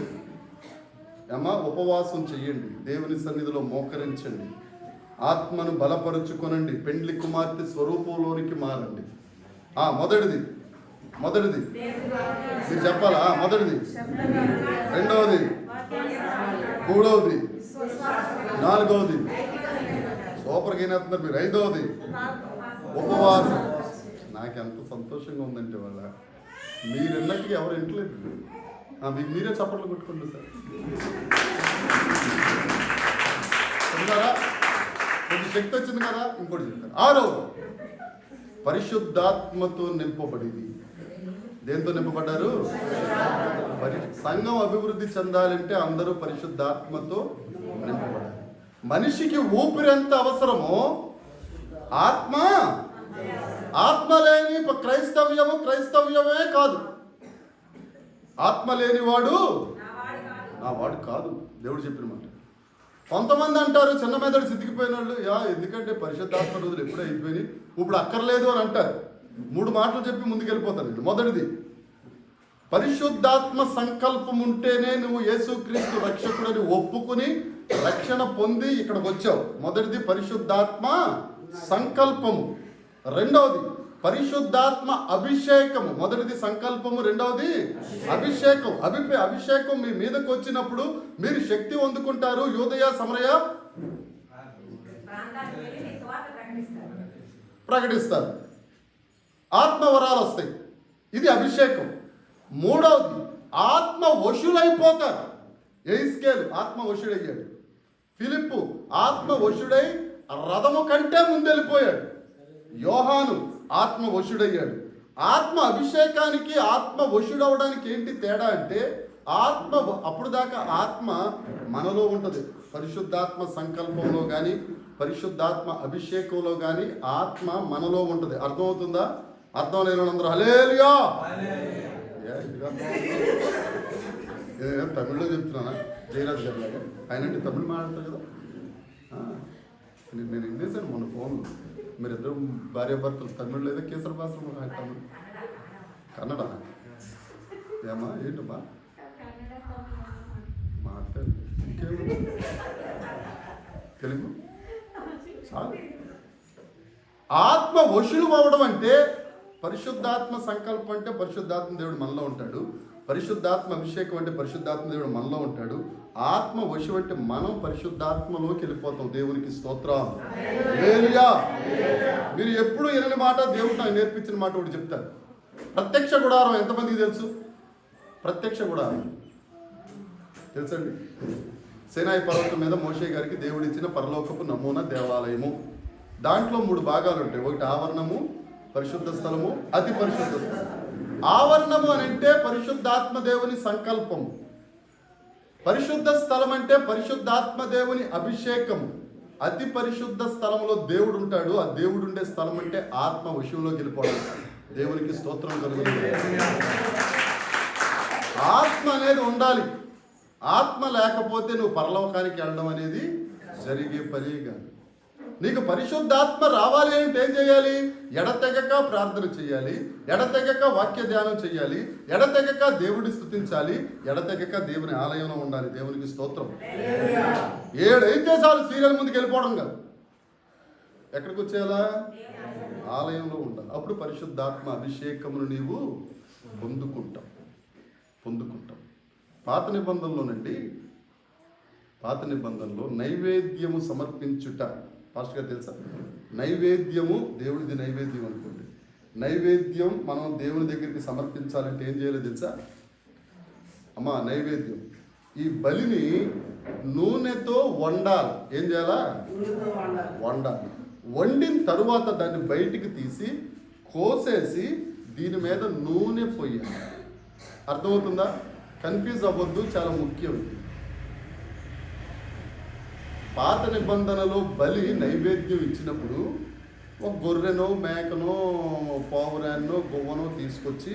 అమ్మా ఉపవాసం చెయ్యండి, దేవుని సన్నిధిలో మోకరించండి, ఆత్మను బలపరుచుకొనండి, పెండ్లి కుమార్తె స్వరూపంలోనికి మారండి. మొదటిది మీరు చెప్పాలా? మొదటిది, రెండవది, మూడవది, నాలుగవది, సూపర్గా అయినట్టున్నారు మీరు. ఐదవది ఉపవాసం. నాకు ఎంత సంతోషంగా ఉందంటే వాళ్ళ మీరన్నట్టుగా ఎవరు ఇంట్లేదు, మీకు మీరే చప్పట్లు కొట్టుకోండి సార్. చెప్తారా? కొంచెం శక్తి వచ్చింది కదా. ఇంకోటి చెప్తారు. 6 పరిశుద్ధాత్మతో నింపబడింది. దేంతో నింపబడ్డారు? సంఘం అభివృద్ధి చెందాలంటే అందరూ పరిశుద్ధాత్మతో నింపబడాలి. మనిషికి ఊపిరి ఎంత అవసరమో ఆత్మ లేని క్రైస్తవ్యమే కాదు. ఆత్మ లేనివాడు నా వాడు కాదు, దేవుడు చెప్పిన మాట. కొంతమంది అంటారు చిన్న మెదడు సిద్ధికిపోయిన వాళ్ళు, ఎందుకంటే పరిశుద్ధాత్మ రోజులు ఎప్పుడూ అయిపోయినాయి, ఇప్పుడు అక్కర్లేదు అని అంటారు. 3 మాటలు చెప్పి ముందుకెళ్ళిపోతాను. మొదటిది, పరిశుద్ధాత్మ సంకల్పం ఉంటేనే నువ్వు యేసుక్రీస్తు రక్షకుడని ఒప్పుకుని రక్షణ పొంది ఇక్కడికి వచ్చావు. మొదటిది పరిశుద్ధాత్మ సంకల్పము. రెండవది పరిశుద్ధాత్మ అభిషేకము. మొదటిది సంకల్పము, రెండవది అభిషేకం. అభిషేకం మీ మీదకి వచ్చినప్పుడు మీరు శక్తి పొందుకుంటారు. యూదయ సమరయ ప్రకటిస్తారు, ఆత్మవరాలు వస్తాయి. ఇది అభిషేకం. మూడవది ఆత్మ వశులైపోతారు. ఎయిస్కేలు ఆత్మ వశుడయ్యాడు. ఫిలిప్పు ఆత్మ వశుడై రథము కంటే ముందెళ్ళిపోయాడు. యోహాను ఆత్మ వశుడయ్యాడు. ఆత్మ అభిషేకానికి ఆత్మ వశుడవడానికి ఏంటి తేడా అంటే, ఆత్మ అప్పుడు దాకా ఆత్మ మనలో ఉంటుంది. పరిశుద్ధాత్మ సంకల్పంలో కానీ పరిశుద్ధాత్మ అభిషేకంలో కానీ ఆత్మ మనలో ఉంటుంది. అర్థమవుతుందా? అర్థం లేని అందరూ హల్లెలూయా. తమిళ్లో చెప్తున్నానా జయరాజ్ గారి లాగా? ఆయన తమిళ్ మాట్లాడతారు కదా. నేను వినేసాను మొన్న ఫోన్లో, మీరిద్దరు భార్యాభర్తలు తమిళ్ లేదా కేసర భాష తమిళ్ కన్నడ ఏమా ఏంటమ్మా మాట్లాడు, తెలుగు చాలు. ఆత్మ వశులు అవ్వడం అంటే పరిశుద్ధాత్మ సంకల్పం అంటే పరిశుద్ధాత్మ దేవుడు మనలో ఉంటాడు. పరిశుద్ధాత్మ అభిషేకం అంటే పరిశుద్ధాత్మ దేవుడు మనలో ఉంటాడు. ఆత్మ వశం అంటే మనం పరిశుద్ధాత్మలోకి వెళ్ళిపోతాం. దేవునికి స్తోత్రం. హల్లెలూయా. మీరు ఎప్పుడు వినని మాట దేవుడు నాకు నేర్పించిన మాట ఒకటి చెప్తారు. ప్రత్యక్ష గుడారం ఎంతమందికి తెలుసు? ప్రత్యక్ష గుడారం తెలుసండి. సీనాయి పర్వతం మీద మోషే గారికి దేవుడు ఇచ్చిన పరలోకపు నమూనా దేవాలయము. దాంట్లో 3 భాగాలు ఉంటాయి. ఒకటి ఆవరణము, పరిశుద్ధ స్థలము, అతి పరిశుద్ధ స్థలం. ఆవరణము అని అంటే పరిశుద్ధాత్మ దేవుని సంకల్పము. పరిశుద్ధ స్థలం అంటే పరిశుద్ధాత్మ దేవుని అభిషేకము. అతి పరిశుద్ధ స్థలంలో దేవుడు ఉంటాడు. ఆ దేవుడు ఉండే స్థలం అంటే ఆత్మ విషయంలోకి వెళ్ళిపోవడం. దేవునికి స్తోత్రం కలుగుతుంది. ఆత్మ అనేది ఉండాలి. ఆత్మ లేకపోతే నువ్వు పరలోకానికి వెళ్ళడం అనేది జరిగే పని కాదు. నీకు పరిశుద్ధాత్మ రావాలి అంటే ఏం చేయాలి? ఎడతెగక ప్రార్థన చేయాలి, ఎడతెగక వాక్య ధ్యానం చేయాలి, ఎడతెగక దేవుడిని స్తుతించాలి, ఎడతెగక దేవుని ఆలయంలో ఉండాలి. దేవునికి స్తోత్రం. 7 అయితే చాలు, సీరియల్ ముందుకు వెళ్ళిపోవడం కాదు. ఎక్కడికి వచ్చేయాలా? ఆలయంలో ఉండాలి. అప్పుడు పరిశుద్ధాత్మ అభిషేకమును నీవు పొందుకుంటావు. పాత నిబంధనలో నైవేద్యము సమర్పించుట. ఫాస్ట్గా తెలుసా? నైవేద్యము దేవుడిది నైవేద్యం అనుకోండి. నైవేద్యం మనం దేవుని దగ్గరికి సమర్పించాలంటే ఏం చేయాలో తెలుసా? అమ్మా నైవేద్యం ఈ బలిని నూనెతో వండాలి. ఏం చేయాలా? వండాలి. వండిన తరువాత దాన్ని బయటికి తీసి కోసేసి దీని మీద నూనె పొయ్యాలి. అర్థమవుతుందా? కన్ఫ్యూజ్ అవ్వద్దు, చాలా ముఖ్యం. పాత నిబంధనలో బలి నైవేద్యం ఇచ్చినప్పుడు ఒక గొర్రెనో మేకనో పావురాన్నో గువ్వనో తీసుకొచ్చి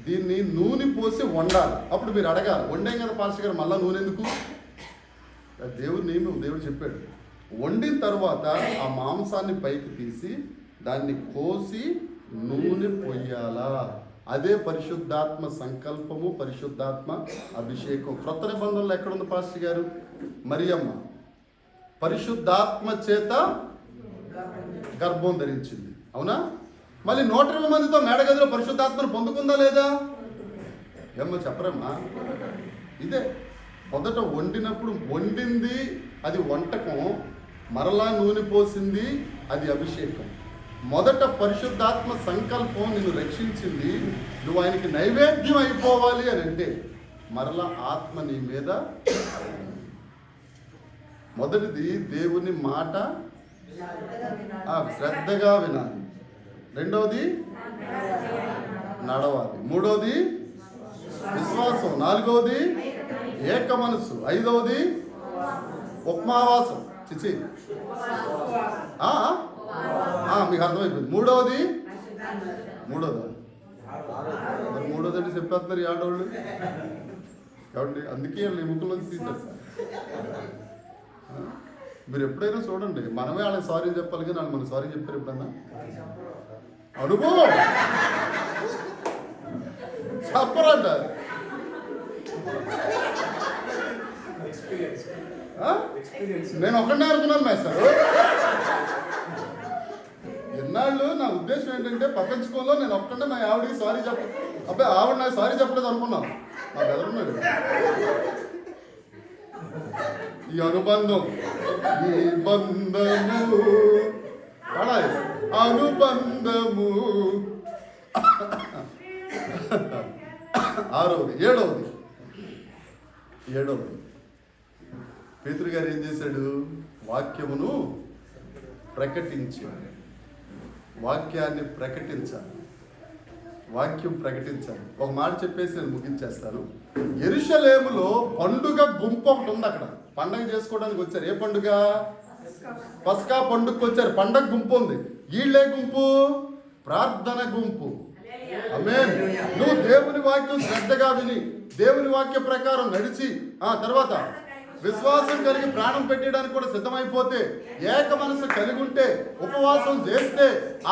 దీన్ని నూనె పోసి వండాలి. అప్పుడు మీరు అడగాలి, వండాం కదా పాస్టర్ గారు మళ్ళీ నూనె ఎందుకు? దేవుడు నియమం, దేవుడు చెప్పాడు. వండిన తర్వాత ఆ మాంసాన్ని పైకి తీసి దాన్ని కోసి నూనె పొయ్యాలా. అదే పరిశుద్ధాత్మ సంకల్పము, పరిశుద్ధాత్మ అభిషేకం. క్రొత్త నిబంధనలు ఎక్కడుంది పాస్టర్ గారు? మరియమ్మ పరిశుద్ధాత్మ చేత గర్భం ధరించింది, అవునా? మళ్ళీ 120 మందితో మేడగదిలో పరిశుద్ధాత్మను పొందుకుందా లేదా? ఏమో చెప్పరమ్మా. ఇదే మొదట వండినప్పుడు వండింది అది వంటకం, మరలా నూనె పోసింది అది అభిషేకం. మొదట పరిశుద్ధాత్మ సంకల్పం నిన్ను రక్షించింది, నువ్వు ఆయనకి నైవేద్యం అయిపోవాలి అని అంటే మరలా ఆత్మ నీ మీద. మొదటిది దేవుని మాట శ్రద్ధగా వినాలి, రెండవది నడవాలి, మూడవది విశ్వాసం, నాలుగవది ఏక మనసు, ఐదవది ఉపమావాసం. చిచి మీకు అర్థమైపోయింది. మూడవది అంటే చెప్పేస్తున్నారు ఈ ఆడవాళ్ళు కాబట్టి అందుకే వాళ్ళు ఎముకలోకి తీసేస్తారు. మీరు ఎప్పుడైనా చూడండి, మనమే వాళ్ళకి సారీ చెప్పాలి కానీ వాళ్ళు మనకు సారీ చెప్పారు ఎప్పుడన్నా? అనుభవం చెప్పరంట. నేను ఒక్కడే అనుకున్నాను మేస్తారు. ఎన్నాళ్ళు నా ఉద్దేశం ఏంటంటే ప్రపంచంలో నేను ఒక్కడే మా ఆవిడకి సారీ అబ్బాయి ఆవిడ నాకు సారీ చెప్పలేదు అనుకున్నాను. నా బెదరున్నాడు. ఈ అనుబంధం, ఈ బంధము పడాలి, అనుబంధము. ఆరవది, ఏడవది పేతురు గారు ఏం చేశాడు? వాక్యమును ప్రకటించాడు. వాక్యాన్ని ప్రకటించాలి, వాక్యం ప్రకటించాలి. ఒక మాట చెప్పేసి నేను ముగించేస్తాను. యెరూషలేములో పండుగ గుంపు ఒకటి ఉంది. అక్కడ పండగ చేసుకోవడానికి వచ్చారు. ఏ పండుగ? పస్కా పండుగకు వచ్చారు. పండగ గుంపు ఉంది. వీళ్ళే గుంపు? ప్రార్థన గుంపు. ఆమేన్. నువ్వు దేవుని వాక్యం శ్రద్ధగా విని దేవుని వాక్య ప్రకారం నడిచి తర్వాత విశ్వాసం కలిగి ప్రాణం పెట్టడానికి కూడా సిద్ధమైపోతే, ఏక మనసు కలిగి ఉంటే, ఉపవాసం చేస్తే,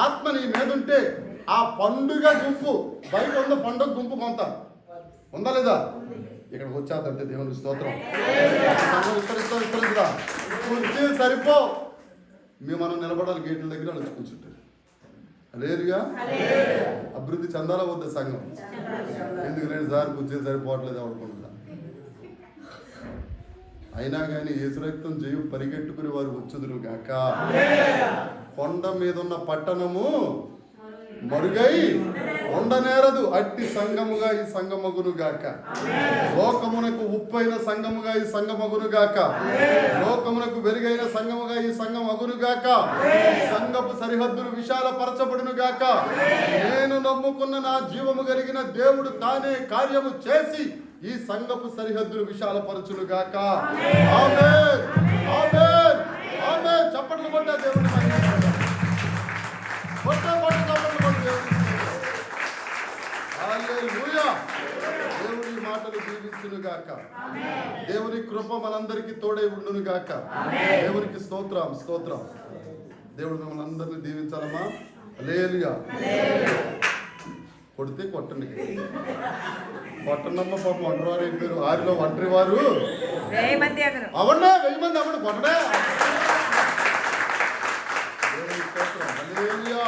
ఆత్మ నీ మీద ఉంటే, ఆ పండుగ గుంపు బయట ఉన్న పండుగ గుంపు కొంత ఉందా లేదా? ఇక్కడికి వచ్చేద్దంటే దేవుని స్తోత్రం. విస్తరిస్తా కుర్చీలు సరిపో, మనం నిలబడాలి గేట్ల దగ్గర వాళ్ళు కూర్చుంటారు. లేదుగా అభివృద్ధి చెందాల వద్ద సంఘం ఎందుకు లేదు సార్, కుర్చీలు సరిపోవట్లేదు అనుకుంటున్నా. అయినా కానీ యేసు రక్తం జయం పరిగెట్టుకుని వారు వచ్చుదురు గాక. కొండ మీద ఉన్న పట్టణము మరుగై ఉండనేరదు, అట్టి సంఘముగా ఈ సంఘమగును గాక. లోకమునకు ఉప్పైన సంఘముగా ఈ సంఘమగును గాక. లోకమునకు వెలుగైన సంఘముగా ఈ సంఘం అగును గాక. సంఘపు సరిహద్దులు విశాలపరచబడును గాక. నేను నమ్ముకున్న నా జీవము కలిగిన దేవుడు తానే కార్యము చేసి ఈ సంఘపు సరిహద్దులు విశాలపరచును గాక. ఆమేన్, ఆమేన్, ఆమేన్. చప్పట్లు కొట్టే దేవుని హల్లెలూయా. దేవుని మాటలు దీవించును గాక. దేవుని కృప మనందరికీ తోడై ఉండును గాక. దేవునికి స్తోత్రం, స్తోత్రం. దేవుడు మిమ్మల్ని అందరినీ దీవించాలమ్మా. హల్లెలూయా. కొడితే కొట్టండి, కొట్టనమ్మ. పాపం ఒంటరి వారు అయిపోయారు. ఆరిలో ఒంటరి వారు అవునా 1000 మంది అవ్వడు కొట్టడే. దేవుని స్తోత్రం. హల్లెలూయా.